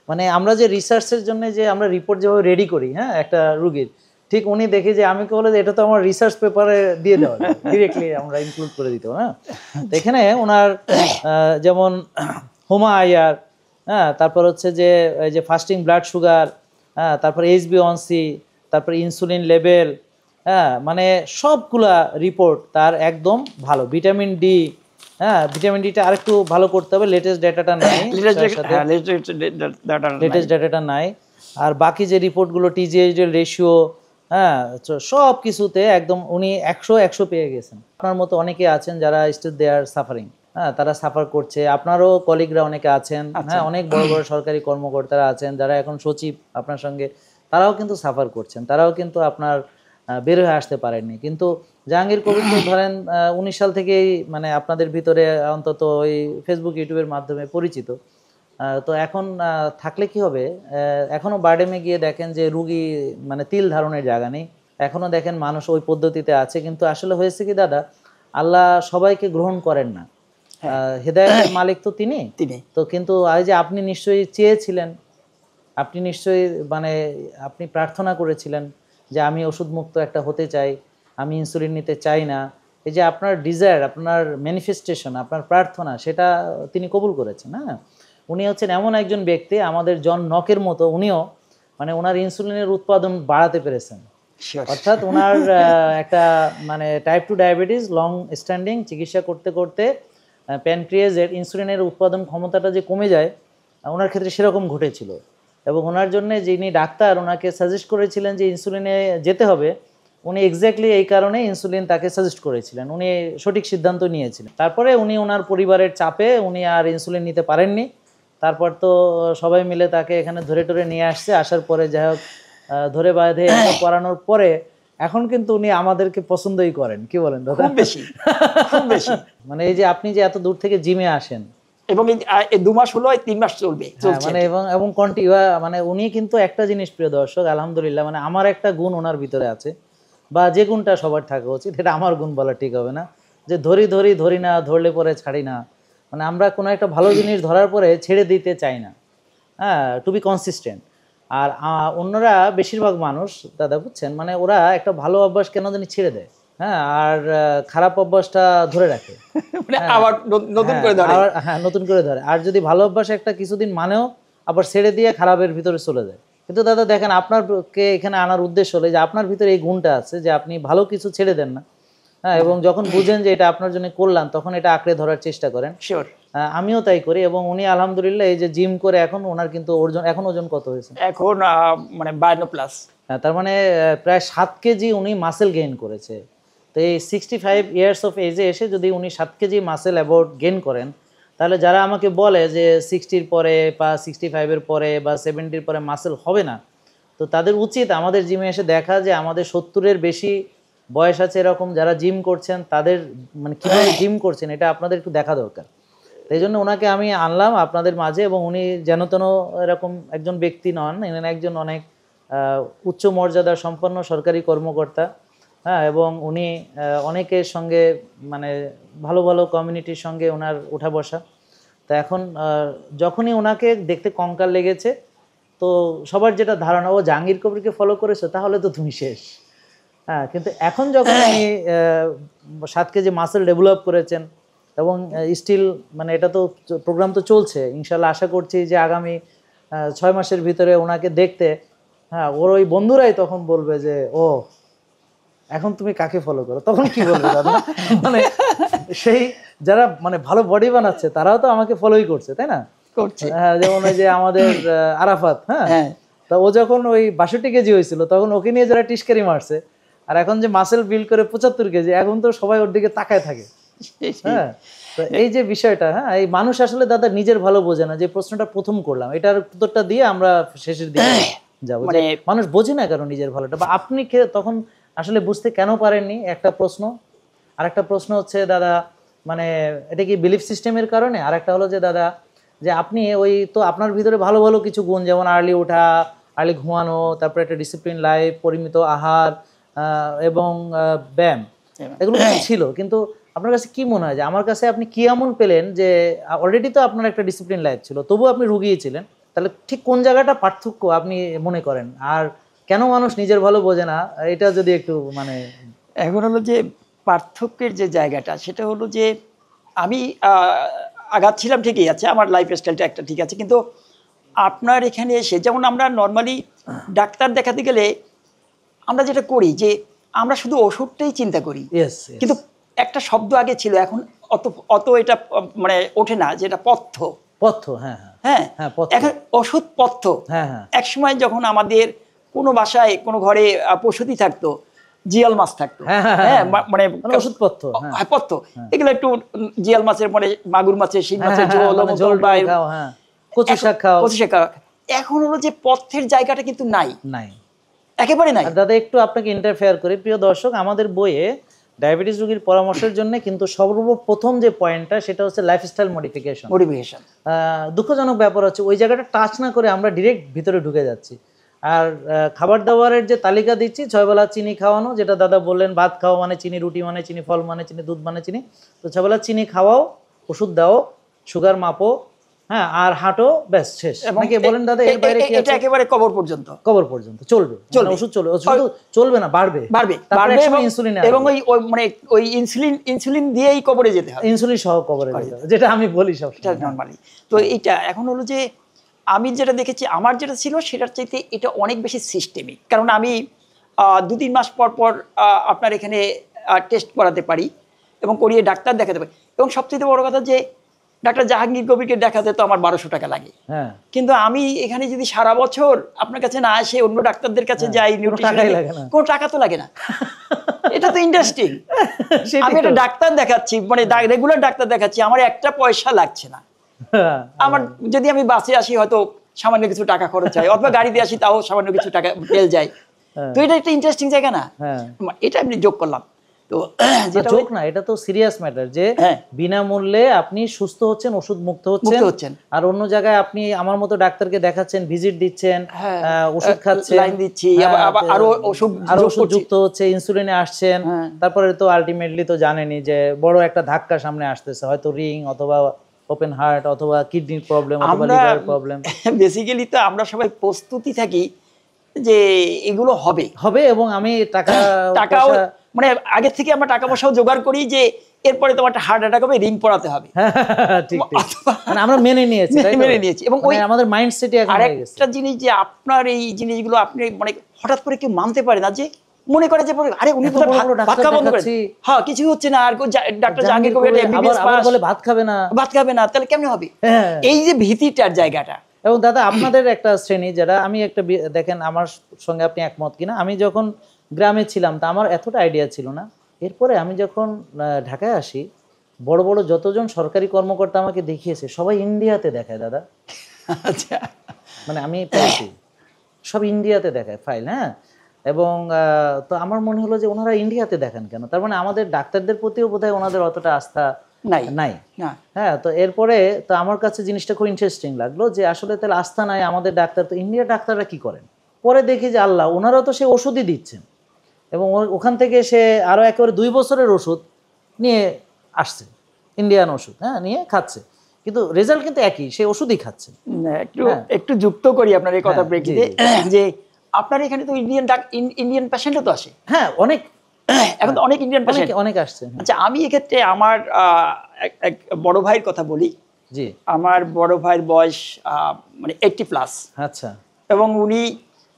মানে আমরা যে রিসার্চের জন্য যে আমরা রিপোর্ট যেভাবে রেডি করি, হ্যাঁ, একটা রুগীর, ঠিক উনি দেখে যে আমি বলে যে এটা তো আমার রিসার্চ পেপারে দিয়ে দেওয়া ডিরেক্টলি আমরা ইনক্লুড করে দিত, হ্যাঁ। তো এখানে ওনার যেমন হোমা আইআর, হ্যাঁ, তারপর হচ্ছে যে এই যে ফাস্টিং ব্লাড সুগার, হ্যাঁ, তারপর HbA1c, তারপর ইনসুলিন লেভেল, হ্যাঁ, মানে সবগুলা রিপোর্ট তার একদম ভালো। ভিটামিন ডি, হ্যাঁ, ভিটামিন ডিটা আরেকটু ভালো করতে হবে, লেটেস্ট ডেটাটা নাই, লেটেস্ট ডেটাটা নাই। আর বাকি যে রিপোর্টগুলো TGH রেশিও, হ্যাঁ, সব কিছুতে একদম উনি 100 পেয়ে গেছেন। আপনার মতো অনেকে আছেন যারা স্টিল দে আর সাফারিং, হ্যাঁ, তারা সাফার করছে। আপনারও কলিগরা অনেকে আছেন, হ্যাঁ, অনেক বড় বড় সরকারি কর্মকর্তারা আছেন যারা এখন সচিব আপনার সঙ্গে, তারাও কিন্তু সাফার করছেন, তারাও কিন্তু আপনার বের হয়ে আসতে পারেননি। কিন্তু জাহাঙ্গীর কবির তো ধরেন 19 সাল থেকেই মানে আপনাদের ভিতরে অন্তত ওই ফেসবুক ইউটিউবের মাধ্যমে পরিচিত। তো এখন থাকলে কি হবে, এখনো বারডেমে গিয়ে দেখেন যে রুগী মানে তিল ধারণের জায়গা নেই, এখনো দেখেন মানুষ ওই পদ্ধতিতে আছে। কিন্তু আসলে হয়েছে কি দাদা, আল্লাহ সবাইকে গ্রহণ করেন না, হেদায়েতের মালিক তো তিনি। তো কিন্তু এই যে আপনি নিশ্চয়ই চেয়েছিলেন, আপনি নিশ্চয়ই মানে আপনি প্রার্থনা করেছিলেন যে আমি ওষুধ মুক্ত একটা হতে চাই, আমি ইনসুলিন নিতে চাই না। এই যে আপনার ডিজায়ার, আপনার ম্যানিফেস্টেশন, আপনার প্রার্থনা, সেটা তিনি কবুল করেছেন। হ্যাঁ, উনি হচ্ছেন এমন একজন ব্যক্তি, আমাদের জন নকের মতো উনিও মানে ওনার ইনসুলিনের উৎপাদন বাড়াতে পেরেছেন। অর্থাৎ ওনার একটা মানে টাইপ 2 ডায়াবেটিস লং স্ট্যান্ডিং চিকিৎসা করতে করতে প্যানক্রিয়াসের ইনসুলিনের উৎপাদন ক্ষমতাটা যে কমে যায়, ওনার ক্ষেত্রে সেরকম ঘটেছিল। এবং ওনার জন্য যিনি ডাক্তার ওনাকে সাজেস্ট করেছিলেন যে ইনসুলিনে যেতে হবে, উনি এক্স্যাক্টলি এই কারণে ইনসুলিন তাকে সাজেস্ট করেছিলেন, উনি সঠিক সিদ্ধান্ত নিয়েছিলেন। তারপরে উনি ওনার পরিবারের চাপে উনি আর ইনসুলিন নিতে পারেননি। তারপর তো সবাই মিলে তাকে এখানে ধরে টরে নিয়ে আসছে, আসার পরে যাই হোক ধরে বাঁধে করানোর পরে এখন কিন্তু উনি আমাদেরকে পছন্দই করেন। কি বলেন দাদা? খুব বেশি, খুব বেশি। মানে এই যে আপনি যে এত দূর থেকে জিমে আসেন, এবং এই 2 মাস হলো, 3 মাস চলবে মানে এবং কন্টিনিউ, মানে উনি কিন্তু একটা জিনিস প্রিয় দর্শক, আলহামদুলিল্লাহ, মানে আমার একটা গুণ ওনার ভিতরে আছে, বা যে গুণটা সবার থাকা উচিত, এটা আমার গুণ বলা ঠিক হবে না, যে ধরি না, ধরলে পরে ছাড়ি না। মানে আমরা কোনো একটা ভালো জিনিস ধরার পরে ছেড়ে দিতে চাই না, হ্যাঁ, টু বি কনসিস্টেন্ট। আর অন্যরা বেশিরভাগ মানুষ দাদা বুঝছেন, মানে ওরা একটা ভালো অভ্যাস কেন জানি ছেড়ে দেয়, হ্যাঁ, আর খারাপ অভ্যাসটা ধরে রাখে, আবার নতুন করে ধরে, হ্যাঁ, নতুন করে ধরে। আর যদি ভালো অভ্যাস একটা কিছুদিন মানেও আবার ছেড়ে দিয়ে খারাপের ভিতরে চলে যায়। কিন্তু দাদা দেখেন, আপনারকে এখানে আনার উদ্দেশ্য হলো যে আপনার ভিতরে এই গুণটা আছে যে আপনি ভালো কিছু ছেড়ে দেন না, হ্যাঁ, এবং যখন বুঝেন যে এটা আপনার জন্য করলাম তখন এটা আঁকড়ে ধরার চেষ্টা করেন। শিওর, আমিও তাই করি। এবং উনি আলহামদুলিল্লাহ এই যে জিম করে এখন ওনার কিন্তু ওজন কত হয়েছে এখন, মানে 52 প্লাস, তার মানে প্রায় 7 কেজি উনি মাসেল গেইন করেছে। তো এই 65 ইয়ার্স অফ এজে এসে যদি উনি 7 কেজি মাসেল অ্যাবাউট গেইন করেন, তাহলে যারা আমাকে বলে যে 60-র পরে বা 65-এর পরে বা 70-র পরে মাসেল হবে না, তো তাদের উচিত আমাদের জিমে এসে দেখা যে আমাদের 70-এর বেশি বয়স আছে এরকম যারা জিম করছেন, তাদের মানে কীভাবে জিম করছেন এটা আপনাদের একটু দেখা দরকার। এই জন্য ওনাকে আমি আনলাম আপনাদের মাঝে। এবং উনি যেন তেন এরকম একজন ব্যক্তি নন, ইনি একজন অনেক উচ্চ মর্যাদা সম্পন্ন সরকারি কর্মকর্তা, হ্যাঁ, এবং উনি অনেকের সঙ্গে মানে ভালো ভালো কমিউনিটির সঙ্গে ওনার ওঠা বসা। তো এখন যখনই ওনাকে দেখতে কঙ্কাল লেগেছে, তো সবার যেটা ধারণা, ও জাহাঙ্গীর কবিরকে ফলো করেছো তাহলে তো তুমি শেষ, হ্যাঁ, কিন্তু এখন যখন আমি 7 কেজি মাসেল ডেভেলপ করেছেন এবং স্টিল মানে এটা তো প্রোগ্রাম তো চলছে, ইনশাল্লাহ আশা করছি যে আগামী 6 মাসের ভিতরে ওনাকে দেখতে, হ্যাঁ, ওর ওই বন্ধুরাই তখন বলবে যে ও এখন তুমি কাকে ফলো করো, তখন কি বলবে দাদা? মানে সেই যারা মানে ভালো বডি বানাচ্ছে তারাও তো আমাকে ফলোই করছে, তাই না? করছে। হ্যাঁ, যেমন ওই যে আমাদের আরাফাত, হ্যাঁ, তা ও যখন ওই 62 কেজি হয়েছিল তখন ওকে নিয়ে যারা টিস্কারি মারছে, আর এখন যে মাসেল বিল্ড করে 75 কেজি, এখন তো সবাই ওর দিকে তাকায় থাকে। হ্যাঁ, তো এই যে বিষয়টা, হ্যাঁ, এই মানুষ আসলে দাদা নিজের ভালো বোঝে না। যে প্রশ্নটা প্রথম করলাম এটার উত্তরটা দিয়ে আমরা শেষের দিকে যাবো, মানে মানুষ বোঝে না কেন নিজের ভালোটা, বা আপনি তখন আসলে বুঝতে কেন পারেননি, একটা প্রশ্ন। আর একটা প্রশ্ন হচ্ছে দাদা, মানে এটা কি বিলিফ সিস্টেমের কারণে? আর একটা হলো যে দাদা, যে আপনি ওই তো আপনার ভিতরে ভালো ভালো কিছু গুণ, যেমন আর্লি ওঠা, আর্লি ঘুমানো, তারপরে একটা ডিসিপ্লিন লাইফ, পরিমিত আহার এবং ব্যায়াম, এগুলো ছিল। কিন্তু আপনার কাছে কি মনে হয় যে আমার কাছে আপনি কি এমন পেলেন যে অলরেডি তো আপনার একটা ডিসিপ্লিন লাইফ ছিল, তবুও আপনি রুগীই ছিলেন? তাহলে ঠিক কোন জায়গাটা পার্থক্য আপনি মনে করেন, আর কেন মানুষ নিজের ভালো বোঝে না, এটা যদি একটু মানে। এখন হলো যে পার্থক্যের যে জায়গাটা, সেটা হলো যে আমি আগাচ্ছিলাম ঠিকই আছে, আমার লাইফ স্টাইলটা একটা ঠিক আছে, কিন্তু আপনার এখানে এসে যেমন আমরা নর্মালি ডাক্তার দেখাতে গেলে আমরা যেটা করি যে আমরা শুধু ওষুধটাই চিন্তা করি, কিন্তু একটা শব্দ আগে ছিল, এখন অত অত এটা মানে ওঠে না, যেটা পথ্য। পথ্য, হ্যাঁ হ্যাঁ, এখন ওষুধ পথ্য। এক সময় যখন আমাদের কোনো বাসায় কোনো ঘরে প্রসূতি থাকতো, জিয়াল মাছ থাকতো, হ্যাঁ, মানে ওষুধ পথ্য, পথ্য, এগুলো একটু জিয়াল মাছের মানে মাগুর মাছের, শিং মাছের ঝোল, কচু শাক খাও। এখন হলো যে পথ্যের জায়গাটা কিন্তু নাই, একেবারে নাই। দাদা একটু আপনাকে ইন্টারফেয়ার করি, প্রিয় দর্শক, আমাদের বইয়ে ডায়াবেটিস রোগীর পরামর্শের জন্য কিন্তু সর্বপ্রথম যে পয়েন্টটা, সেটা হচ্ছে লাইফস্টাইল মডিফিকেশন। দুঃখজনক ব্যাপার হচ্ছে ওই জায়গাটা টাচ না করে আমরা ডিরেক্ট ভিতরে ঢুকে যাচ্ছি। আর খাবার দাবারের যে তালিকা দিচ্ছি, 6 বেলা চিনি খাওয়ানো, যেটা দাদা বললেন, ভাত খাওয়া মানে চিনি, রুটি মানে চিনি, ফল মানে চিনি, দুধ মানে চিনি। তো 6 বেলা চিনি খাওয়াও, ওষুধ দাও, সুগার মাপো, হ্যাঁ, আর হাঁটো, ব্যাস শেষ। নাকি বলেন দাদা, এর বাইরে কি আছে? এটা একেবারে কবর পর্যন্ত চলবে, ওষুধ চলবে, শুধু চলবে না, বাড়বে ইনসুলিন, এবং ওই মানে ওই ইনসুলিন দিয়েই কবরে যেতে হবে, ইনসুলিন সহ কবরে যেতে হবে, যেটা আমি বলি সব নরমালি। তো এইটা এখন হলো যে আমি যেটা দেখেছি, আমার যেটা ছিল সেটার চাইতে এটা অনেক বেশি সিস্টেমিক। কারণ আমি 2-3 মাস পর পর আপনার এখানে টেস্ট করাতে পারি এবং করিয়ে ডাক্তার দেখাতে পারি। এবং সবচেয়ে বড় কথা যে ডাক্তার জাহাঙ্গীর কবিরকে দেখাতে তো আমার 1200 টাকা লাগে, কিন্তু আমি এখানে যদি সারা বছর আপনার কাছে না আসে, অন্য ডাক্তারদের কাছে যাই, কোনো টাকা তো লাগে না। এটা তো ইন্টারেস্টিং। আমি একটা ডাক্তার দেখাচ্ছি, মানে রেগুলার ডাক্তার দেখাচ্ছি, আমার একটা পয়সা লাগছে না। আমার যদি আমি বাসে আসি হয়তো সামান্য কিছু টাকা খরচ হয়, অথবা গাড়িতে আসি তাও সামান্য কিছু টাকা তেল যায়। তো এটা একটা ইন্টারেস্টিং জায়গা না? এটা আমি যোগ করলাম। তো যেটা যোগ না, এটা তো সিরিয়াস ম্যাটার যে বিনামূল্যে আপনি সুস্থ হচ্ছেন, ওষুধ মুক্ত হচ্ছেন, আর অন্য জায়গায় আপনি আমার মতো ডাক্তারকে দেখাচ্ছেন, ভিজিট দিচ্ছেন, ওষুধ খাচ্ছেন, লাইন দিচ্ছি, আরো ওষুধ যুক্ত হচ্ছে, ইনসুলিনে আসছেন, তারপরে তো আলটিমেটলি তো জানেনই যে বড় একটা ধাক্কা সামনে আসতেছে, হয়তো রিং অথবা ওপেন হার্ট অথবা কিডনির প্রবলেম অথবা লিভার প্রবলেম। বেসিক্যালি তো আমরা সবাই প্রস্তুতি থাকি যে এগুলো হবে, এবং আমি টাকাও মানে আগে থেকে আমরা টাকা পয়সাও জোগাড় করি যে এরপরে তোমার একটা হার্ট অ্যাটাক হবে, রিং পড়াতে হবে। ঠিক, মানে আমরা মেনে নিয়েছি এবং ওই আমাদের মাইন্ডসেটই এখন হয়ে গেছে। আরেকটা জিনিস যে আপনার এই জিনিসগুলো আপনি মানে হঠাৎ করে কেউ মানতে পারে না, যে মনে করে যে আরে উনি তো ভাত খাওয়া বন্ধ করে, হ্যাঁ কিছু হচ্ছে না, আর doctor Jahangir Kabir MBBS pass বলে ভাত খাবে না, তাহলে কেমনে হবে? এই যে ভীতিটার জায়গাটা। এবং দাদা আপনাদের একটা শ্রেণী, যারা আমি একটা দেখেন আমার সঙ্গে আপনি একমত কিনা, আমি যখন গ্রামে ছিলাম তা আমার এতটা আইডিয়া ছিল না। এরপরে আমি যখন ঢাকায় আসি, বড় বড় যতজন সরকারি কর্মকর্তা আমাকে দেখিয়েছে সবাই ইন্ডিয়াতে দেখায় দাদা। আচ্ছা, মানে আমি পেয়েছি সব ইন্ডিয়াতে দেখায় ফাইল, হ্যাঁ। এবং তো আমার মনে হলো যে ওনারা ইন্ডিয়াতে দেখান কেন, তার মানে আমাদের ডাক্তারদের প্রতিও বোধহয় ওনাদের অতটা আস্থা নাই। হ্যাঁ, তো এরপরে তো আমার কাছে জিনিসটা খুব ইন্টারেস্টিং লাগলো যে আসলে তাহলে আস্থা নাই আমাদের ডাক্তার, তো ইন্ডিয়ার ডাক্তাররা কি করেন? পরে দেখি যে আল্লাহ, ওনারা তো সে ওষুধই দিচ্ছেন, এবং ওখান থেকে সে আরো একেবারে 2 বছরের ওষুধ নিয়ে আসছে, ইন্ডিয়ান ওষুধ, হ্যাঁ, নিয়ে খাচ্ছে, কিন্তু রেজাল্ট কিন্তু একই, সে ওষুধই খাচ্ছে। একটু যুক্ত করি আপনার এই কথা প্রেক্ষিতে, যে আপনার এখানে তো ইন্ডিয়ান পেশেন্টও তো আসে। হ্যাঁ, অনেক, এখন তো অনেক ইন্ডিয়ান পেশেন্ট অনেক আসছে। আচ্ছা, আমি এক্ষেত্রে আমার এক বড় ভাইয়ের কথা বলি। জি। আমার বড় ভাইয়ের বয়স মানে 80+। আচ্ছা। এবং উনি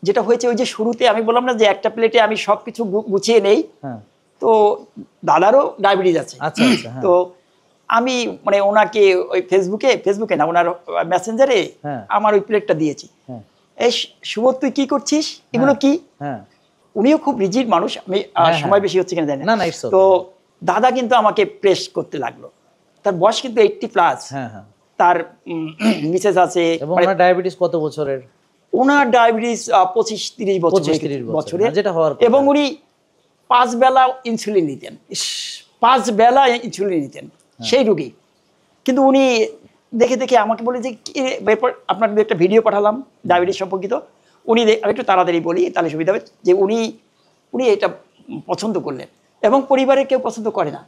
যেটা হয়েছে, ওই যে শুরুতে আমি বললাম না যে একটা প্লেটে আমি সবকিছু গুছিয়ে নেই, হ্যাঁ। তো দাদারও ডায়াবেটিস আছে। আচ্ছা আচ্ছা। তো আমি মানে ওনাকে ওই ফেসবুকে না, ওনার মেসেঞ্জারে আমার ওই প্লেটটা দিয়েছি। এই সুবোধ, তুই কি করছিস, এগুলো কি? উনিও খুব রিজিড মানুষ, আমি সময় বেশি হচ্ছে কিনা জানি না। তো দাদা কিন্তু আমাকে প্রেস করতে লাগলো। তার বয়স কিন্তু 80+। তার মিসেস আছে। এবং ওনার ডায়াবেটিস কত বছরের? ওনার ডায়াবেটিস 25-30 বছরের, যেটা হওয়ার। এবং উনি 5 বেলা ইনসুলিন নিতেন। 5 বেলা ইনসুলিন নিতেন সেই রোগী। কিন্তু উনি দেখে দেখে আমাকে বলে যে, এরপর আপনাকে একটা ভিডিও পাঠালাম ডায়াবেটিস সম্পর্কিত। উনি, আমি একটু তাড়াতাড়ি বলি তাহলে সুবিধা হবে, যে উনি এটা পছন্দ করলেন এবং পরিবারের কেউ পছন্দ করে না।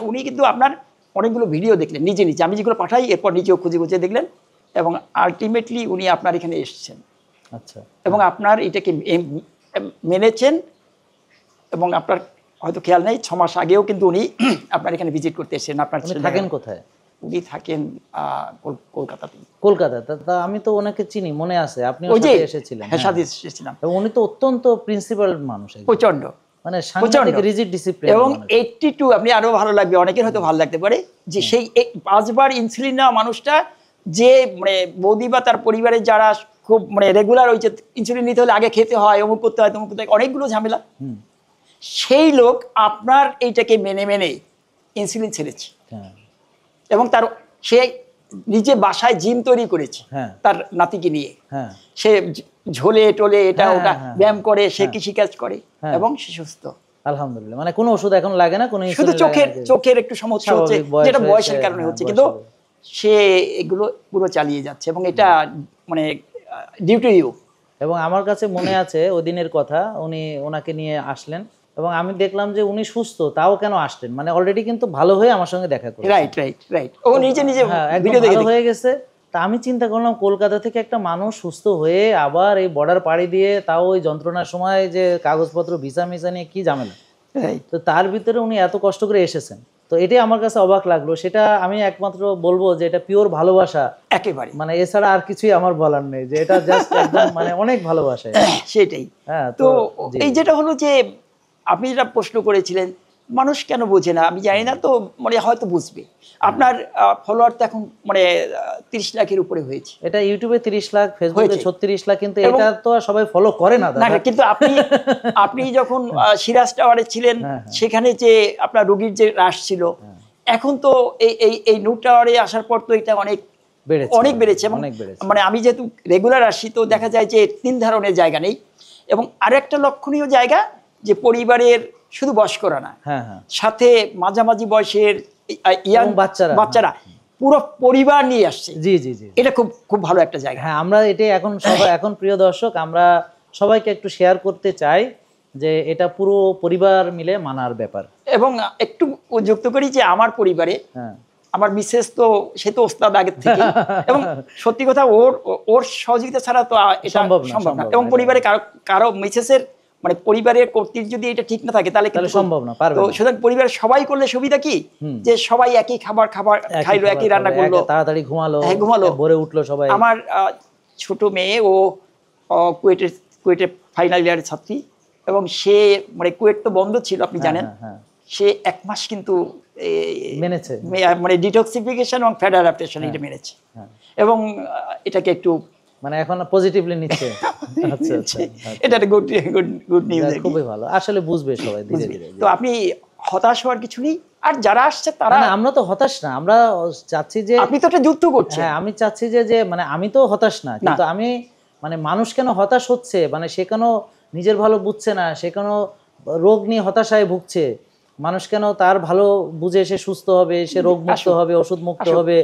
উনি কিন্তু আপনার অনেকগুলো ভিডিও দেখলেন নিজে নিজে, আমি যেগুলো পাঠাই এরপর নিজেও খুঁজে খুঁজে দেখলেন, এবং আলটিমেটলি উনি আপনার এখানে এসেছেন। আচ্ছা। এবং আপনার এটাকে মেনেছেন, এবং আপনার হয়তো খেয়াল নেই 6 মাস আগেও কিন্তু উনি আপনার এখানে ভিজিট করতে এসেছেন। আপনার থাকেন কোথায়? উনি থাকেন কলকাতাতে। কলকাতা? তা আমি তো ওনাকে চিনি, মনে আছে, আপনি ওর সাথে এসেছিলেন। হ্যাঁ, সাথে এসেছিলাম। এবং উনি তো অত্যন্ত প্রিন্সিপাল মানুষ, প্রচন্ড, মানে সাংঘাতিক রিজিড ডিসিপ্লিন। এবং 82, আপনি আরো ভালো লাগবে, অনেকের হয়তো ভালো লাগতে পারে, যে সেই 5 বার ইনসুলিন নেওয়া মানুষটা, যে মানে বৌদি বা তার পরিবারের যারা খুব মানে রেগুলার ওই যে ইনসুলিন নিতে হলে আগে খেতে হয়, অমুক করতে হয়, তমুক করতে হয়, অনেকগুলো ঝামেলা, সেই লোক আপনার এইটাকে মেনে মেনে ইনসুলিন ছেড়েছে। এবং তার সে নিজে বাসায় জিম তৈরি করেছে তার নাতিকে নিয়ে। সে ঝোলে টোলে এটা ওটা ব্যায়াম করে, সে কৃষিকাজ করে, এবং সে সুস্থ আলহামদুলিল্লাহ। মানে কোনো ওষুধ এখন লাগে না, কোনো শুধু চোখের একটু সমস্যা হচ্ছে, যেটা বয়সের কারণে হচ্ছে, কিন্তু সে এগুলো পুরো চালিয়ে যাচ্ছে, এবং এটা মানে ডিউ টু ইউ। এবং আমার কাছে মনে আছে ওই দিনের কথা, ওনাকে নিয়ে আসলেন এবং আমি দেখলাম যে উনি সুস্থ, তাও কেন আসলেন, মানে অলরেডি কিন্তু ভালো হয়ে আমার সঙ্গে দেখা করলেন। রাইট। ও নিজে নিজে ভিডিও দেখে ভালো হয়ে গেছে। তা আমি চিন্তা করলাম, কলকাতা থেকে একটা মানুষ সুস্থ হয়ে আবার এই বর্ডার পাড়ি দিয়ে, তাও ওই যন্ত্রণার সময় যে কাগজপত্র ভিসা মিসা নিয়ে কি ঝামেলা, তো তার ভিতরে উনি এত কষ্ট করে এসেছেন। তো এটাই আমার কাছে অবাক লাগলো। সেটা আমি একমাত্র বলবো যে এটা পিওর ভালোবাসা, একেবারে, মানে এছাড়া আর কিছুই আমার বলার নেই, যে এটা জাস্ট একদম মানে অনেক ভালোবাসা। সেটাই। তো এই যেটা হলো যে আপনি যেটা প্রশ্ন করেছিলেন, মানুষ কেন বোঝে না আমি জানি না, তো মানে হয়তো বুঝবে। আপনার ফলোয়ার তো এখন মানে 30 লাখের উপরে হয়েছে। এটা ইউটিউবে 30 লাখ, ফেসবুকে 36 লাখ, কিন্তু এটা তো সবাই ফলো করে না দাদা। কিন্তু আপনি যখন সিরাজ টাওয়ারে ছিলেন, সেখানে যে আপনার রোগীর যে রাশ ছিল, এখন তো এই নূর টাওয়ারে আসার পর তো এটা অনেক বেড়েছে। এবং মানে আমি যেহেতু রেগুলার আসি, তো দেখা যায় যে 3 ধরনের জায়গা নেই। এবং আরেকটা লক্ষণীয় জায়গা, যে পরিবারের শুধু বয়স্করা না, সাথে মাঝামাঝি বয়সের ইয়াং বাচ্চারা, পুরো পরিবার নিয়ে আসছে। জি। এটা খুব ভালো একটা জায়গা। হ্যাঁ, আমরা এটাই এখন প্রিয় দর্শক, আমরা সবাইকে একটু শেয়ার করতে চাই যে এটা পুরো পরিবার মিলে মানার ব্যাপার। এবং একটু যুক্ত করি যে আমার পরিবারে আমার মিসেস তো, সে তো ওস্তাদ আগের থেকে, এবং সত্যি কথা ওর সহযোগিতা ছাড়া তো এটা সম্ভব না। এবং পরিবারে কারো মিসেসের মানে পরিবারের কর্তৃত্ব যদি এটা ঠিক না থাকে, তাহলে সম্ভব না, পারবে না। তো সুতরাং পরিবারের সবাই করলে সুবিধা কি, যে সবাই একই খাবার খাইলো, একই রান্না করলো, তাড়াতাড়ি ঘুমালো, ভোরে উঠলো সবাই। আমার ছোট মেয়ে, ও কুয়েটের ফাইনাল ইয়ারের ছাত্রী, এবং সে মানে কুয়েট তো বন্ধ ছিল আপনি জানেন, সে 1 মাস কিন্তু মেনেছে, মানে ডিটক্সিফিকেশন এবং ফ্যাট অ্যাডাপ্টেশন এটা মেনেছে, এবং এটাকে একটু মানে এখন পজিটিভলি নিচ্ছে। আচ্ছা, এটা একটা গুড নিউজ। খুবই ভালো, আসলে বুঝবে সবাই ধীরে ধীরে। তো আপনি হতাশ হওয়ার কিছু নেই, আর যারা আসছে তারা, আমরা তো হতাশ না, আমরা চাচ্ছি যে আপনি তো একটা যুদ্ধ করছেন। হ্যাঁ, আমি চাচ্ছি যে মানে আমি তো হতাশ না, কিন্তু আমি মানে মানুষ কেন হতাশ হচ্ছে, মানে সে কেন নিজের ভালো বুঝছে না, সে কেন রোগ নিয়ে হতাশায় ভুগছে, মানুষ কেন তার ভালো বুঝে সে সুস্থ হবে, সে রোগ মুক্ত হবে, ওষুধ মুক্ত হবে।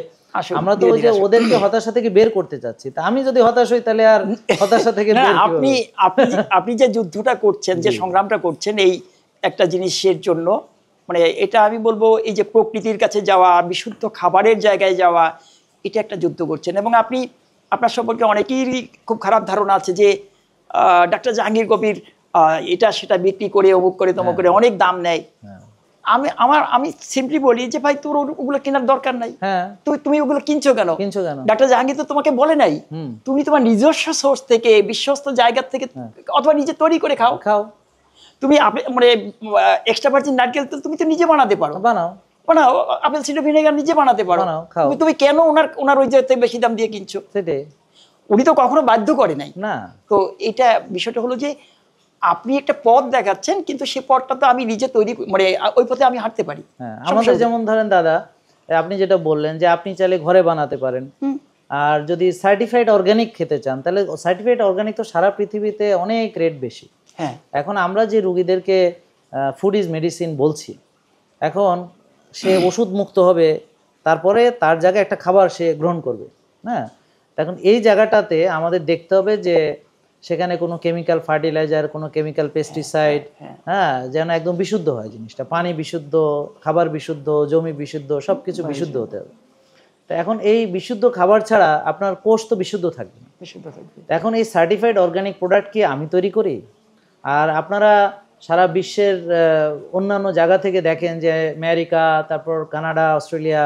আমরা তো ওই যে ওদেরকে হতাশা থেকে বের করতে চাচ্ছি। তা আমি যদি হতাশ হই, তাহলে আর হতাশা থেকে আপনি যে যুদ্ধটা করছেন, যে সংগ্রামটা করছেন এই একটা জিনিসের জন্য, মানে এটা আমি বলবো, এই যে প্রকৃতির কাছে যাওয়া, বিশুদ্ধ খাবারের জায়গায় যাওয়া, এটা একটা যুদ্ধ করছেন। এবং আপনার সম্পর্কে অনেকেরই খুব খারাপ ধারণা আছে যে ডাক্তার জাহাঙ্গীর কবির এটা সেটা বিক্রি করে অমুক করে তমুক করে অনেক দাম নেয়। আমি সিম্পলি বলি যে ভাই তোর ওগুলো কেনার দরকার নাই, তুমি ওগুলো কিনছো কেন? ডাক্তার জাহাঙ্গীর তো তোমাকে বলে নাই, তুমি তোমার নিজস্ব সোর্স থেকে বিশ্বস্ত জায়গা থেকে অথবা নিজে তৈরি করে খাও। তুমি মানে এক্সট্রা ভার্জিন নারকেল তেল তুমি তো নিজে বানাতে পারো, বানাও আপেল সিডার ভিনেগার নিজে বানাতে পারো, তুমি কেন ওনার ওই জায়গাতে বেশি দাম দিয়ে কিনছো? সেটাই, উনি তো কখনো বাধ্য করে নাই না। তো এটা বিষয়টা হলো যে আপনি একটা পথ দেখাচ্ছেন, কিন্তু সেই পথটা তো আমি নিজে তৈরি, মানে ওই পথে আমি হাঁটতে পারি। আমাদের যেমন ধরেন দাদা, আপনি যেটা বললেন যে আপনি চাইলে ঘরে বানাতে পারেন, আর যদি সার্টিফাইড অর্গানিক খেতে চান তাহলে সার্টিফাইড অর্গানিক তো সারা পৃথিবীতে অনেক রেট বেশি। এখন আমরা যে রুগীদেরকে ফুড ইজ মেডিসিন বলছি, এখন সে ওষুধ মুক্ত হবে, তারপরে তার জায়গায় একটা খাবার সে গ্রহণ করবে। হ্যাঁ, এখন এই জায়গাটাতে আমাদের দেখতে হবে যে সেখানে কোনো কেমিক্যাল ফার্টিলাইজার, কোনো কেমিক্যাল পেস্টিসাইড, হ্যাঁ, যেন একদম বিশুদ্ধ হয় জিনিসটা, পানি বিশুদ্ধ, খাবার বিশুদ্ধ, জমি বিশুদ্ধ, সব কিছু বিশুদ্ধ হতে হবে। তো এখন এই বিশুদ্ধ খাবার ছাড়া আপনার কোষ তো বিশুদ্ধ থাকবে না। এখন এই সার্টিফাইড অর্গানিক প্রোডাক্ট কি আমি তৈরি করি? আর আপনারা সারা বিশ্বের অন্যান্য জায়গা থেকে দেখেন যে আমেরিকা, তারপর কানাডা, অস্ট্রেলিয়া,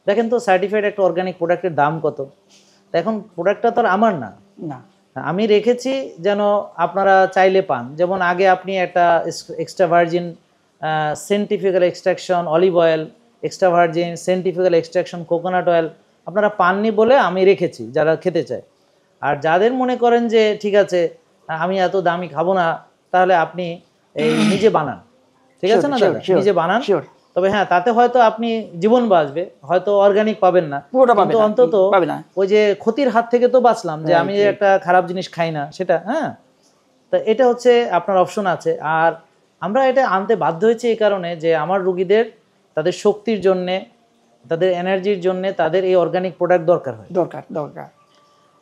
দেখেন তো সার্টিফাইড একটা অর্গানিক প্রোডাক্টের দাম কত। এখন প্রোডাক্টটা তো আর আমার না, আমি রেখেছি যেন আপনারা চাইলে পান। যেমন আগে আপনি একটা extra virgin scientifical extraction olive oil, extra virgin scientifical extraction coconut oil আপনারা পাননি বলে আমি রেখেছি যারা খেতে চায়। আর যাদের মনে করেন যে ঠিক আছে আমি এত দামি খাবো না, তাহলে আপনি এই নিজে বানান, ঠিক আছে না দাদা, নিজে বানান। তবে হ্যাঁ, তাতে হয়তো আপনি জীবন বাঁচবে, হয়তো অর্গানিক পাবেন না, কিন্তু অন্তত ওই যে ক্ষতির হাত থেকে তো বাঁচলাম, যে আমি একটা খারাপ জিনিস খাই না সেটা। হ্যাঁ, তো এটা হচ্ছে আপনার অপশন আছে। আর আমরা এটা আনতে বাধ্য হয়েছি এই কারণে যে আমার রুগীদের তাদের শক্তির জন্যে, তাদের এনার্জির জন্যে তাদের এই অর্গানিক প্রোডাক্ট দরকার হয়, দরকার।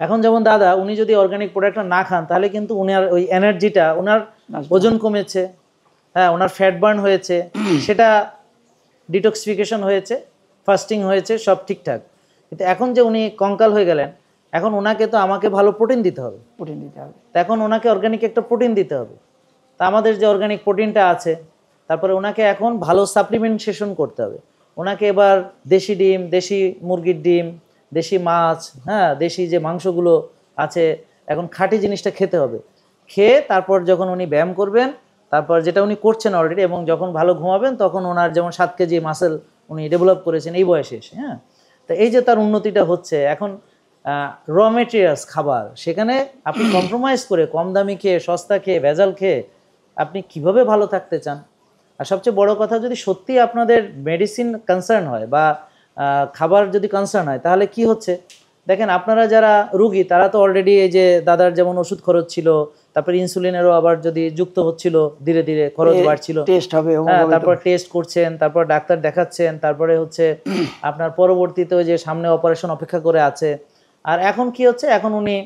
এখন যেমন দাদা উনি যদি অর্গানিক প্রোডাক্টটা না খান তাহলে কিন্তু উনার ওই এনার্জিটা, ওনার ওজন কমেছে, হ্যাঁ, ওনার ফ্যাট বার্ন হয়েছে, সেটা ডিটক্সিফিকেশন হয়েছে, ফাস্টিং হয়েছে, সব ঠিকঠাক। কিন্তু এখন যে উনি কঙ্কাল হয়ে গেলেন, এখন ওনাকে তো আমাকে ভালো প্রোটিন দিতে হবে, এখন ওনাকে অর্গানিক একটা প্রোটিন দিতে হবে। তা আমাদের যে অর্গানিক প্রোটিনটা আছে, তারপরে ওনাকে এখন ভালো সাপ্লিমেন্টেশন করতে হবে। ওনাকে এবার দেশি ডিম, দেশি মুরগির ডিম, দেশি মাছ, হ্যাঁ, দেশি যে মাংসগুলো আছে, এখন খাঁটি জিনিসটা খেতে হবে। খেয়ে তারপর যখন উনি ব্যায়াম করবেন, তারপর যেটা উনি করছেন অলরেডি, এবং যখন ভালো ঘুমাবেন তখন ওনার যেমন 7 কেজি মাসেল উনি ডেভেলপ করেছেন এই বয়সে এসে। হ্যাঁ, তো এই যে তার উন্নতিটা হচ্ছে, এখন র মেটেরিয়ালস খাবার, সেখানে আপনি কম্প্রোমাইজ করে কম দামি খেয়ে, সস্তা খেয়ে, ভেজাল খেয়ে আপনি কিভাবে ভালো থাকতে চান? আর সবচেয়ে বড় কথা, যদি সত্যি আপনাদের মেডিসিন কনসার্ন হয় বা খাবার যদি কনসার্ন হয়, তাহলে কি হচ্ছে দেখেন, আপনারা যারা রুগী তারা তো অলরেডি এই যে দাদার যেমন ওষুধ খরচ ছিল, তারপর ইনসুলিনেরও আবার যদি যুক্ত হচ্ছিল, ধীরে ধীরে খরচ বাড়ছিল, টেস্ট হবে, তারপর টেস্ট করছেন, তারপর ডাক্তার দেখাচ্ছেন, তারপরে হচ্ছে আপনার পরবর্তীতে যে সামনে অপারেশন অপেক্ষা করে আছে। আর এখন কি হচ্ছে, এখন উনি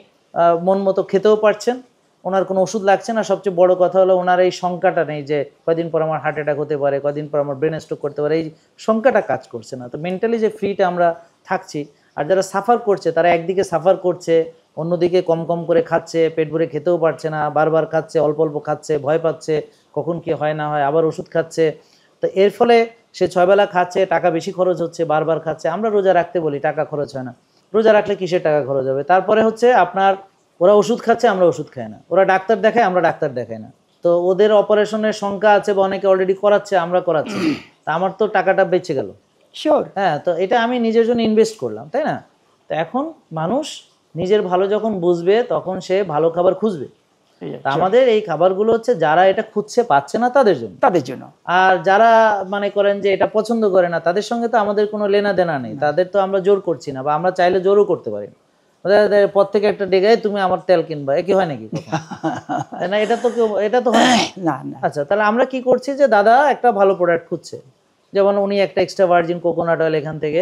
মন মতো খেতেও পারছেন, ওনার কোনো ওষুধ লাগছে না। সবচেয়ে বড় কথা হলো ওনার এই শঙ্কাটা নেই যে কদিন পর আমার হার্ট অ্যাটাক হতে পারে, কদিন পর আমার ব্রেন স্ট্রোক করতে পারে, এই শঙ্কাটা কাজ করছে না। তো মেন্টালি যে ফ্রিটা আমরা থাকছি, আর যারা সাফার করছে তারা একদিকে সাফার করছে, অন্যদিকে কম কম করে খাচ্ছে, পেট ভরে খেতেও পারছে না, বারবার খাচ্ছে, অল্প অল্প খাচ্ছে, ভয় পাচ্ছে কখন কি হয় না হয়, আবার ওষুধ খাচ্ছে। তো এর ফলে সে 6 বেলা খাচ্ছে, টাকা বেশি খরচ হচ্ছে, বারবার খাচ্ছে। আমরা রোজা রাখতে বলি, টাকা খরচ হয় না, রোজা রাখলে কিসের টাকা খরচ হবে? তারপরে হচ্ছে আপনার ওরা ওষুধ খাচ্ছে, আমরা ওষুধ খাই না, ওরা ডাক্তার দেখায়, আমরা ডাক্তার দেখাই না। তো ওদের অপারেশনের সংখ্যা আছে বা অনেকে অলরেডি করাচ্ছে, আমরা করাচ্ছি, তা আমার তো টাকাটা বেঁচে গেল। শিওর, হ্যাঁ, তো এটা আমি নিজের জন্য ইনভেস্ট করলাম, তাই না? তো এখন মানুষ নিজের ভালো যখন বুঝবে তখন সে ভালো খাবার খুঁজবে। আমাদের এই খাবারগুলো হচ্ছে যারা এটা খুঁজছে পাচ্ছে না তাদের জন্য, আর যারা মনে করেন যে এটা পছন্দ করে না তাদের সঙ্গে তো আমাদের কোনো লেনা দেনা নেই, তাদের তো আমরা জোর করছি না, বা আমরা চাইলে জোরও করতে পারি না। পর থেকে একটা ডেকে তুমি আমার তেল কিনবা, এ কি হয় নাকি? না, এটা তো হয় না। আচ্ছা, তাহলে আমরা কি করছি যে দাদা একটা ভালো প্রোডাক্ট খুঁজছে, যেমন উনি একটা এক্সট্রা ভার্জিন কোকোনাট অয়েল এখান থেকে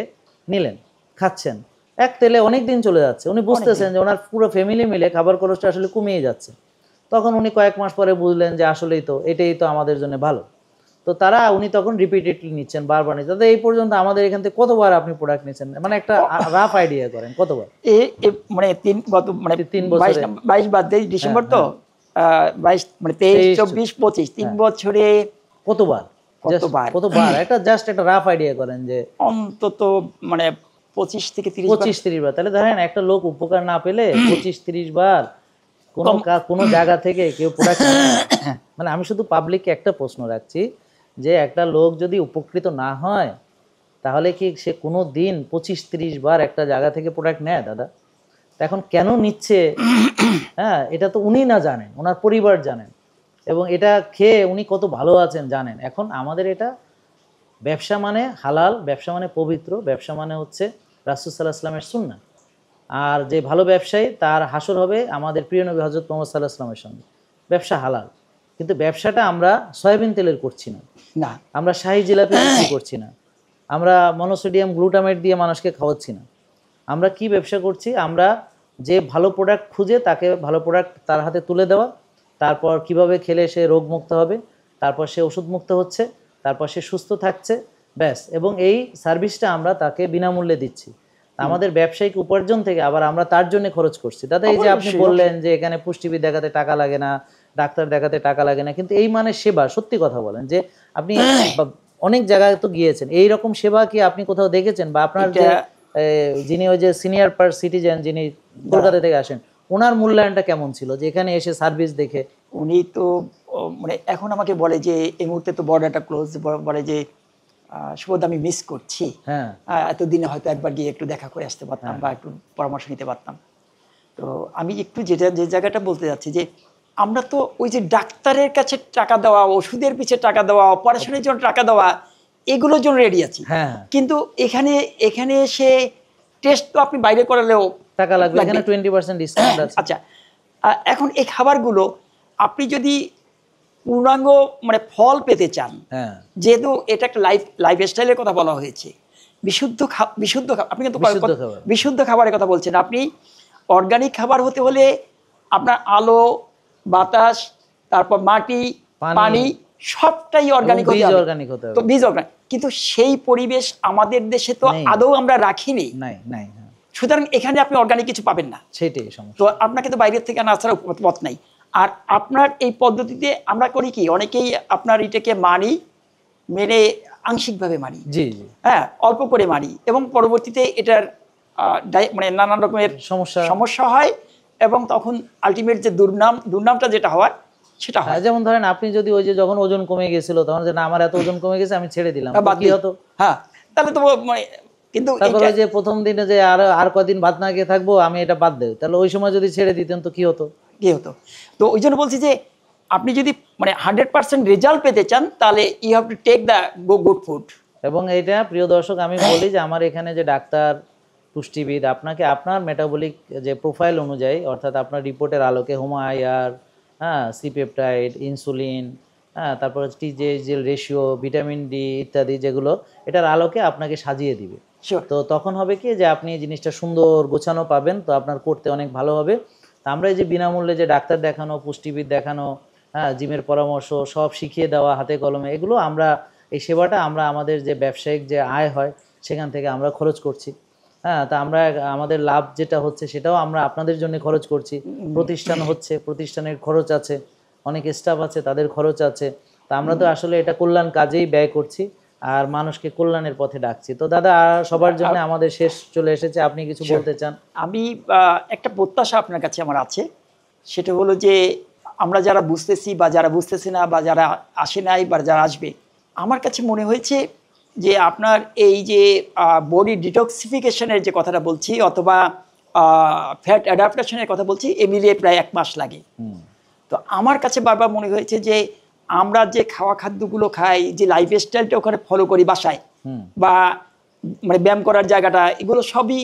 নিলেন, খাচ্ছেন, এক তেলে অনেক দিন চলে যাচ্ছে, উনি বুঝতেছেন যে ওনার পুরো ফ্যামিলি মিলে খাবার খরচটা আসলে কমিয়ে যাচ্ছে। তখন উনি কয়েক মাস পরে বুঝলেন যে আসলেই তো এটাই তো আমাদের জন্য ভালো। তো উনি তখন রিপিটেডলি নিচ্ছেন, বারবার নিচ্ছেন। এই পর্যন্ত আমাদের এখান থেকে কতবার আপনি প্রোডাক্ট নিচ্ছেন, মানে একটা রাফ আইডিয়া করেন কতবার? মানে 3 বছর 22 বাদ দেই, ডিসেম্বর তো 22 মানে 23, 24, 25 3 বছরে কতবার একটা জাস্ট একটা রাফ আইডিয়া করেন যে অন্তত মানে 25 থেকে 30 বার। তাহলে ধরেন একটা লোক উপকার না পেলে 25-30 বার কোনো জায়গা থেকে কেউ প্রোডাক্ট মানে আমি শুধু পাবলিককে একটা প্রশ্ন রাখছি যে একটা লোক যদি উপকৃত না হয় তাহলে কি সে কোনো দিন 25-30 বার একটা জায়গা থেকে প্রোডাক্ট নেয় দাদা? এখন কেন নিচ্ছে হ্যাঁ এটা তো উনি না জানেন, ওনার পরিবার জানেন, এবং এটা খেয়ে উনি কত ভালো আছেন জানেন। এখন আমাদের এটা ব্যবসা মানে হালাল, ব্যবসা মানে পবিত্র, ব্যবসা মানে হচ্ছে রাসূল সাল্লাল্লাহু আলাইহি ওয়াসাল্লামের সুন্নাহ। আর যে ভালো ব্যবসায়ী তার হাসর হবে আমাদের প্রিয় নবী হযরত মুহাম্মদ সাল্লাল্লাহু আলাইহি ওয়াসাল্লামের সঙ্গে। ব্যবসা হালাল, কিন্তু ব্যবসাটা আমরা সয়াবিন তেলের করছি না, আমরা শাহী জিলাপি বিক্রি করছি না, আমরা মনোসোডিয়াম গ্লুটামেট দিয়ে মানুষকে খাওয়াচ্ছি না। আমরা কি ব্যবসা করছি? আমরা যে ভালো প্রোডাক্ট খুঁজে তাকে ভালো প্রোডাক্ট তার হাতে তুলে দেওয়া, তারপর কিভাবে খেলে সে রোগমুক্ত হবে, তারপর সে ওষুধমুক্ত হচ্ছে, তারপর সে সুস্থ থাকছে, ব্যাস। এবং এই সার্ভিসটা আমরা তাকে বিনামূল্যে দিচ্ছি। আমাদের ব্যবসায়িক উপার্জন থেকে আবার আমরা তার জন্য খরচ করছি। দাদা এই যে আপনি বললেন যে এখানে পুষ্টিবিদ দেখাতে টাকা লাগে না, ডাক্তার দেখাতে টাকা লাগে না, কিন্তু এই মানে সেবা, সত্যি কথা বলেন যে আপনি অনেক জায়গায় তো গিয়েছেন, এই রকম সেবা কি আপনি কোথাও দেখেছেন? বা আপনার যে যিনি ওই যে সিনিয়র সিটিজেন যিনি কলকাতা থেকে আসেন, ওনার মূল্যায়নটা কেমন ছিল যে এখানে এসে সার্ভিস দেখে? উনি তো মানে এখন আমাকে বলে যে এই মুহূর্তে তো বর্ডারটা ক্লোজ, বলে যে সুবোধ আমি মিস করছি, এতদিনে হয়তো একবার গিয়ে একটু দেখা করে আসতে পারতাম বা একটু পরামর্শ নিতে পারতাম। তো আমি একটু যে জায়গাটা বলতে যাচ্ছি যে আমরা তো ওই যে ডাক্তারের কাছে টাকা দেওয়া, ওষুধের পিছে টাকা দেওয়া, অপারেশনের জন্য টাকা দেওয়া, এগুলোর জন্য রেডি আছি, কিন্তু এখানে এসে টেস্ট তো আপনি বাইরে করালেও টাকা লাগবে, এখানে 20% ডিসকাউন্ট আছে। আচ্ছা, এখন এই খাবারগুলো আপনি যদি পূর্ণাঙ্গ মানে ফল পেতে চান, যেহেতু এটা একটা লাইফস্টাইলের কথা বলা হয়েছে, বিশুদ্ধ আপনি কিন্তু বিশুদ্ধ খাবারের কথা বলছেন, আপনি অর্গানিক খাবার হতে হলে আপনার আলো, বাতাস, তারপর মাটি, পানি সবটাই অর্গানিক হতে হবে। তো বীজ অর্গানিক, কিন্তু সেই পরিবেশ আমাদের দেশে তো আদৌ আমরা রাখিনি। সুতরাং এখানে আপনি অর্গানিক কিছু পাবেন না, সেটাই সমস্যা। তো আপনাকে তো বাইরের থেকে আনা ছাড়া পথ নাই। আর আপনার এই পদ্ধতিতে আমরা করি কি, অনেকেই আপনার এটাকে মেনে আংশিকভাবে মানি, হ্যাঁ অল্প করে মানি, এবং পরবর্তীতে এটার মানে নানান রকমের সমস্যা হয়, এবং তখন আলটিমেট যে দুর্নামটা যেটা হওয়ার সেটা হয়। যেমন ধরেন আপনি যদি ওই যে যখন ওজন কমে গেছিল তখন যে না আমার এত ওজন কমে গেছে আমি ছেড়ে দিলাম, কি হতো? হ্যাঁ, তাহলে তো মানে, কিন্তু তারপরে যে প্রথম দিনে যে আর কদিন ভাত না খেয়ে থাকবো আমি এটা বাদ দেই, তাহলে ওই সময় যদি ছেড়ে দিতেন তো কি হতো? তো ওই জন্য বলছি যে আপনি যদি মানে 100% রেজাল্ট পেতে চান তাহলে you have to take the good food. এবং এইটা প্রিয় দর্শক আমি বলি যে আমার এখানে যে ডাক্তার পুষ্টিবিদ আপনাকে আপনার মেটাবলিক যে প্রোফাইল অনুযায়ী, অর্থাৎ আপনার রিপোর্টের আলোকে হোমায়ার, সি পেপটাইড, ইনসুলিন, তারপর টিজেল রেশিও, ভিটামিন ডি ইত্যাদি, যেগুলো এটার আলোকে আপনাকে সাজিয়ে দিবে। তো তখন হবে কি যে আপনি জিনিসটা সুন্দর গোছানো পাবেন, তো আপনার করতে অনেক ভালো হবে। আমরা এই যে বিনামূল্যে যে ডাক্তার দেখানো, পুষ্টিবিদ দেখানো, জিমের পরামর্শ সব শিখিয়ে দেওয়া হাতে কলমে, এগুলো আমরা এই সেবাটা আমরা আমাদের যে ব্যবসায়িক যে আয় হয় সেখান থেকে আমরা খরচ করছি। তা আমরা আমাদের লাভ যেটা হচ্ছে সেটাও আমরা আপনাদের জন্য খরচ করছি। প্রতিষ্ঠান হচ্ছে, প্রতিষ্ঠানের খরচ আছে, অনেক স্টাফ আছে তাদের খরচ আছে। তা আমরা তো আসলে এটা কল্যাণ কাজেই ব্যয় করছি আর মানুষকে কল্যাণের পথে ডাকছি। তো দাদা সবার জন্য আমাদের শেষ চলে এসেছে, আপনি কিছু বলতে চান? আমি একটা প্রত্যাশা আপনার কাছে আমার আছে, সেটা হলো যে আমরা যারা বুঝতেছি বা যারা বুঝতেছি না বা যারা আসে নাই বা যারা আসবে, আমার কাছে মনে হয়েছে যে আপনার এই যে বডি ডিটক্সিফিকেশনের যে কথাটা বলছি অথবা ফ্যাট অ্যাডাপ্টেশনের কথা বলছি, এ মিলিয়ে প্রায় 1 মাস লাগে। তো আমার কাছে বারবার মনে হয়েছে যে আমরা যে খাদ্যগুলো খাই, যে লাইফস্টাইলটা ওখানে ফলো করি বাসায় বা মানে ব্যায়াম করার জায়গাটা, এগুলো সবই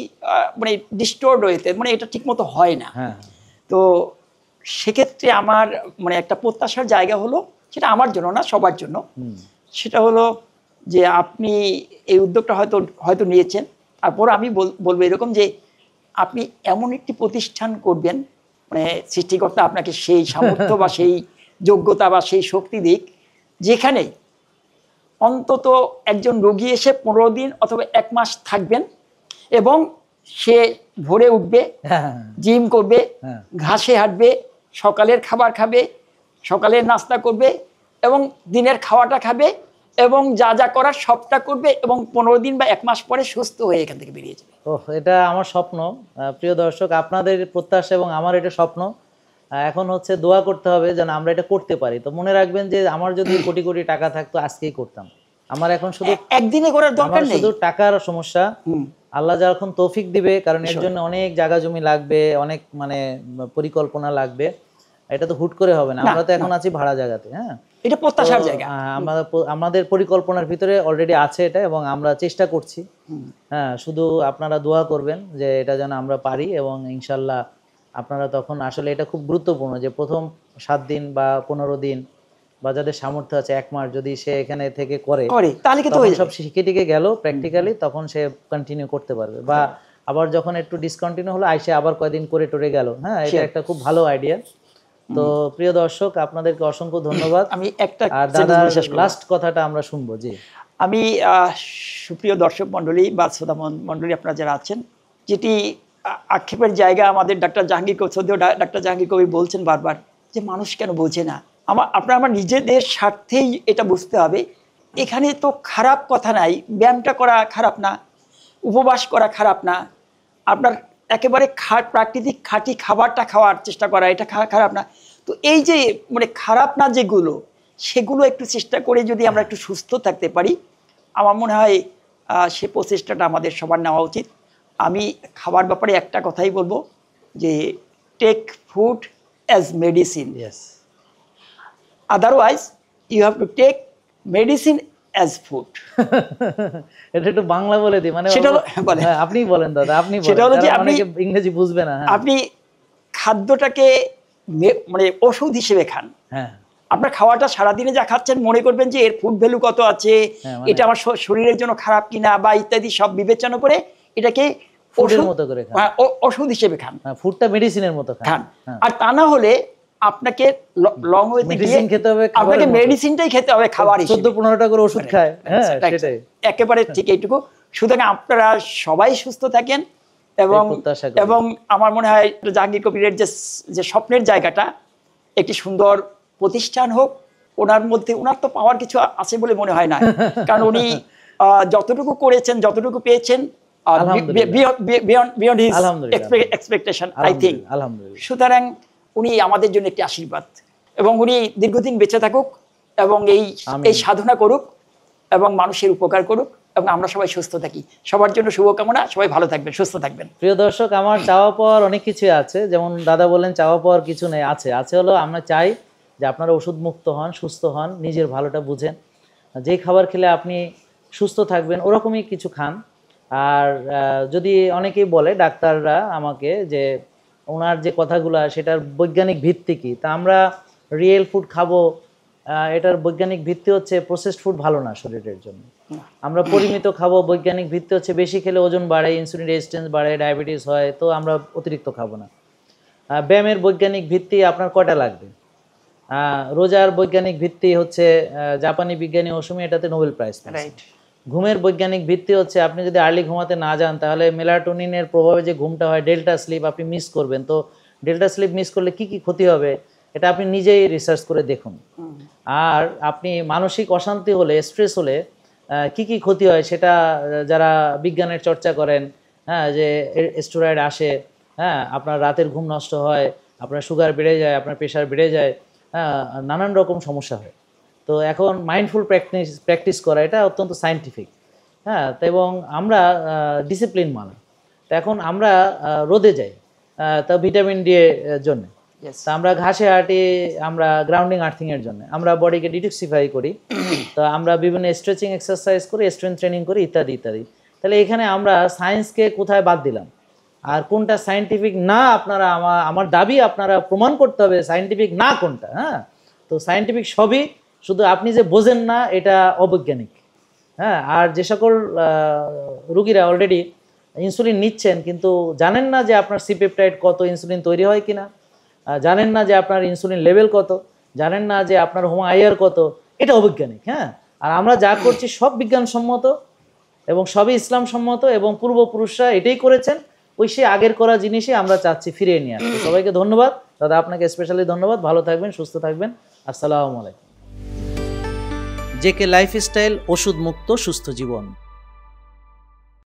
মানে ডিস্টোর্ড হয়েছে, মানে এটা ঠিকমতো হয় না। তো সেক্ষেত্রে আমার মানে একটা প্রত্যাশার জায়গা হলো, সেটা আমার জন্য না সবার জন্য, সেটা হলো যে আপনি এই উদ্যোগটা হয়তো নিয়েছেন, তারপর আমি বলবো এরকম যে আপনি এমন একটি প্রতিষ্ঠান করবেন, মানে সৃষ্টিকর্তা আপনাকে সেই সামর্থ্য বা সেই যোগ্যতা বা সেই শক্তি দিক, যেখানে অন্তত একজন রোগী এসে 15 দিন অথবা 1 মাস থাকবেন এবং সে ভোরে উঠবে, জিম করবে, ঘাসে হাঁটবে, সকালের খাবার খাবে, সকালের নাস্তা করবে এবং দিনের খাওয়াটা খাবে এবং যা যা করার সবটা করবে এবং 15 দিন বা 1 মাস পরে সুস্থ হয়ে এখান থেকে বেরিয়ে যাবে। এটা আমার স্বপ্ন। প্রিয় দর্শক, আপনাদের প্রত্যাশা এবং আমার এটা স্বপ্ন। এখন হচ্ছে দোয়া করতে হবে যেন আমরা এটা করতে পারি। তো মনে রাখবেন যে আমার যদি কোটি কোটি টাকা থাকতো আজকেই করতাম। আমার এখন শুধু একদিনে করার দরকার নেই, শুধু টাকার সমস্যা। আল্লাহ যখন তৌফিক দিবে, কারণ এর জন্য অনেক জায়গা জমি লাগবে, অনেক মানে পরিকল্পনা লাগবে। এটা তো হুট করে হবে না। আমরা তো এখন আছি ভাড়া জায়গাতে, হ্যাঁ, এটা প্রত্যাশার জায়গা। আমাদের পরিকল্পনার ভিতরে অলরেডি আছে এটা, এবং আমরা চেষ্টা করছি। হ্যাঁ, শুধু আপনারা দোয়া করবেন যে এটা যেন আমরা পারি, এবং ইনশাল্লাহ আপনারা তখন আসলে এটা খুব গুরুত্বপূর্ণ যে প্রথম 7 দিন বা 15 দিন বা যাদের সামর্থ্য আছে 1 মাস যদি সে এখানে থেকে করে তাহলে কিন্তু সব শিখে টিকে গেল প্র্যাকটিক্যালি, তখন সে কন্টিনিউ করতে পারবে। বা আবার যখন একটু ডিসকন্টিনিউ হলো আইসে আবার কয়েকদিন করে টরে গেল। হ্যাঁ, এটা একটা খুব ভালো আইডিয়া। তো প্রিয় দর্শক, আপনাদেরকে অসংখ্য ধন্যবাদ। আমি একটা লাস্ট কথাটা আমরা শুনবো। জি, আমি সুপ্রিয় দর্শক মণ্ডলী বা শ্রোতা মণ্ডলী আপনারা যারা আছেন, যেটি আক্ষেপের জায়গা আমাদের ডাক্তার জাহাঙ্গীর ডাক্তার জাহাঙ্গীর কবির বলছেন বারবার যে মানুষ কেন বোঝে না। আমার নিজেদের স্বার্থেই এটা বুঝতে হবে। এখানে তো খারাপ কথা নাই, ব্যায়ামটা করা খারাপ না, উপবাস করা খারাপ না, আপনার একেবারে প্রাকৃতিক খাঁটি খাবারটা খাওয়ার চেষ্টা করা এটা খারাপ না। তো এই যে মানে খারাপ না যেগুলো, সেগুলো একটু চেষ্টা করে যদি আমরা একটু সুস্থ থাকতে পারি, আমার মনে হয় সে প্রচেষ্টাটা আমাদের সবার নেওয়া উচিত। আমি খাবার ব্যাপারে একটা কথাই বলবো যে take food as medicine, otherwise you have to take medicine as food. এটা একটু বাংলা বলে দিই, মানে সেটা আপনি বলেন দাদা, আপনি বলেন, সেটা হলো যে আপনি ইংরেজি বুঝবে না। আপনি খাদ্যটাকে মানে ওষুধ হিসেবে খান। হ্যাঁ, আপনার খাওয়াটা সারাদিনে যা খাচ্ছেন মনে করবেন যে এর ফুড ভ্যালু কত আছে, এটা আমার শরীরের জন্য খারাপ কিনা বা ইত্যাদি সব বিবেচনা করে এটাকে ওষুধের মতো করে খান, ওষুধ হিসেবে খান। ফুডটা মেডিসিনের মতো খান। আর তা না হলে আপনাকে লং ওয়েতে গিয়ে আপনাকে মেডিসিনটাই খেতে হবে খাবার হিসেবে। 14-15 টাকা করে ওষুধ খায়। হ্যাঁ, সেটাই একেবারে ঠিক এইটুকু। সুতরাং আপনারা সবাই সুস্থ থাকেন এবং আমার মনে হয় জাহাঙ্গীর কবিরের যে স্বপ্নের জায়গাটা একটি সুন্দর প্রতিষ্ঠান হোক। ওনার তো পাওয়ার কিছু আছে বলে মনে হয় না, কারণ উনি যতটুকু করেছেন, যতটুকু পেয়েছেন, beyond his expectation I think. সুতরাং উনি আমাদের জন্য একটি আশীর্বাদ, এবং উনি দীর্ঘদিন বেঁচে থাকুক এবং এই সাধনা করুক এবং মানুষের উপকার করুক, এবং আমরা সবাই সুস্থ থাকি। সবার জন্য শুভকামনা, সবাই ভালো থাকবেন, সুস্থ থাকবেন। প্রিয় দর্শক, আমার চাওয়া পাওয়ার অনেক কিছু আছে, যেমন দাদা বললেন চাওয়া পাওয়ার কিছু নেই, আছে হলো আমরা চাই যে আপনারা ওষুধ মুক্ত হন, সুস্থ হন, নিজের ভালোটা বুঝেন, যে খাবার খেলে আপনি সুস্থ থাকবেন ওরকমই কিছু খান। আর যদি অনেকেই বলে ডাক্তাররা আমাকে যে ওনার যে কথাগুলো সেটার বৈজ্ঞানিক ভিত্তি কি, তা আমরা রিয়েল ফুড খাবো, এটার বৈজ্ঞানিক ভিত্তি হচ্ছে প্রসেসড ফুড ভালো না শরীরের জন্য। আমরা পরিমিত খাবো, বৈজ্ঞানিক ভিত্তি হচ্ছে বেশি খেলে ওজন বাড়ে, ইনসুলিন রেজিস্ট্যান্স বাড়ে, ডায়াবেটিস হয়, তো আমরা অতিরিক্ত খাবো না। ব্যায়ামের বৈজ্ঞানিক ভিত্তি আপনার কয়টা লাগবে, রোজার বৈজ্ঞানিক ভিত্তি হচ্ছে জাপানি বিজ্ঞানী ওসুমি এটাতে নোবেল প্রাইজ। ঘুমের বৈজ্ঞানিক ভিত্তি হচ্ছে আপনি যদি আর্লি ঘুমাতে না যান তাহলে মেলাটোনিনের প্রভাবে যে ঘুমটা হয় ডেল্টা স্লিপ আপনি মিস করবেন। তো ডেল্টা স্লিপ মিস করলে কি কি ক্ষতি হবে এটা আপনি নিজেই রিসার্চ করে দেখুন। আর আপনি মানসিক অশান্তি হলে, স্ট্রেস হলে কি কি ক্ষতি হয় সেটা যারা বিজ্ঞানের চর্চা করেন, হ্যাঁ, যে স্টেরয়েড আসে, হ্যাঁ, আপনার রাতের ঘুম নষ্ট হয়, আপনার সুগার বেড়ে যায়, আপনার প্রেশার বেড়ে যায়, হ্যাঁ, নানান রকম সমস্যা হয়। তো এখন মাইন্ডফুল প্র্যাকটিস করা এটা অত্যন্ত সায়েন্টিফিক, হ্যাঁ। তো এবং আমরা ডিসিপ্লিন মানা, তো এখন আমরা রোদে যাই তা ভিটামিন ডি এর জন্য, তা আমরা ঘাসে হাঁটি, আমরা গ্রাউন্ডিং আর্থিংয়ের জন্য, আমরা বডিকে ডিটক্সিফাই করি, তো আমরা বিভিন্ন স্ট্রেচিং এক্সারসাইজ করি, স্ট্রেংথ ট্রেনিং করি, ইত্যাদি ইত্যাদি। তাহলে এখানে আমরা সায়েন্সকে কোথায় বাদ দিলাম আর কোনটা সায়েন্টিফিক না, আপনারা আমার দাবি আপনারা প্রমাণ করতে হবে সায়েন্টিফিক না কোনটা। হ্যাঁ, তো সায়েন্টিফিক সবই, শুধু আপনি যে বোঝেন না এটা অবৈজ্ঞানিক। হ্যাঁ, আর যে সকল রুগীরা অলরেডি ইনসুলিন নিচ্ছেন কিন্তু জানেন না যে আপনার সিপেপটাইড কত, ইনসুলিন তৈরি হয় কিনা, জানেন না যে আপনার ইনসুলিন লেভেল কত, জানেন না যে আপনার হোমায়ার কত, এটা অবৈজ্ঞানিক। হ্যাঁ, আর আমরা যা করছি সব বিজ্ঞানসম্মত এবং সবই ইসলাম সম্মত এবং পূর্বপুরুষরা এটাই করেছেন, ওই সে আগের করা জিনিসই আমরা চাচ্ছি ফিরিয়ে নিয়ে আসতে। সবাইকে ধন্যবাদ দাদা, আপনাকে স্পেশালি ধন্যবাদ। ভালো থাকবেন, সুস্থ থাকবেন। আসসালামু আলাইকুম। জেকে লাইফস্টাইল, ওষুধ মুক্ত সুস্থ জীবন।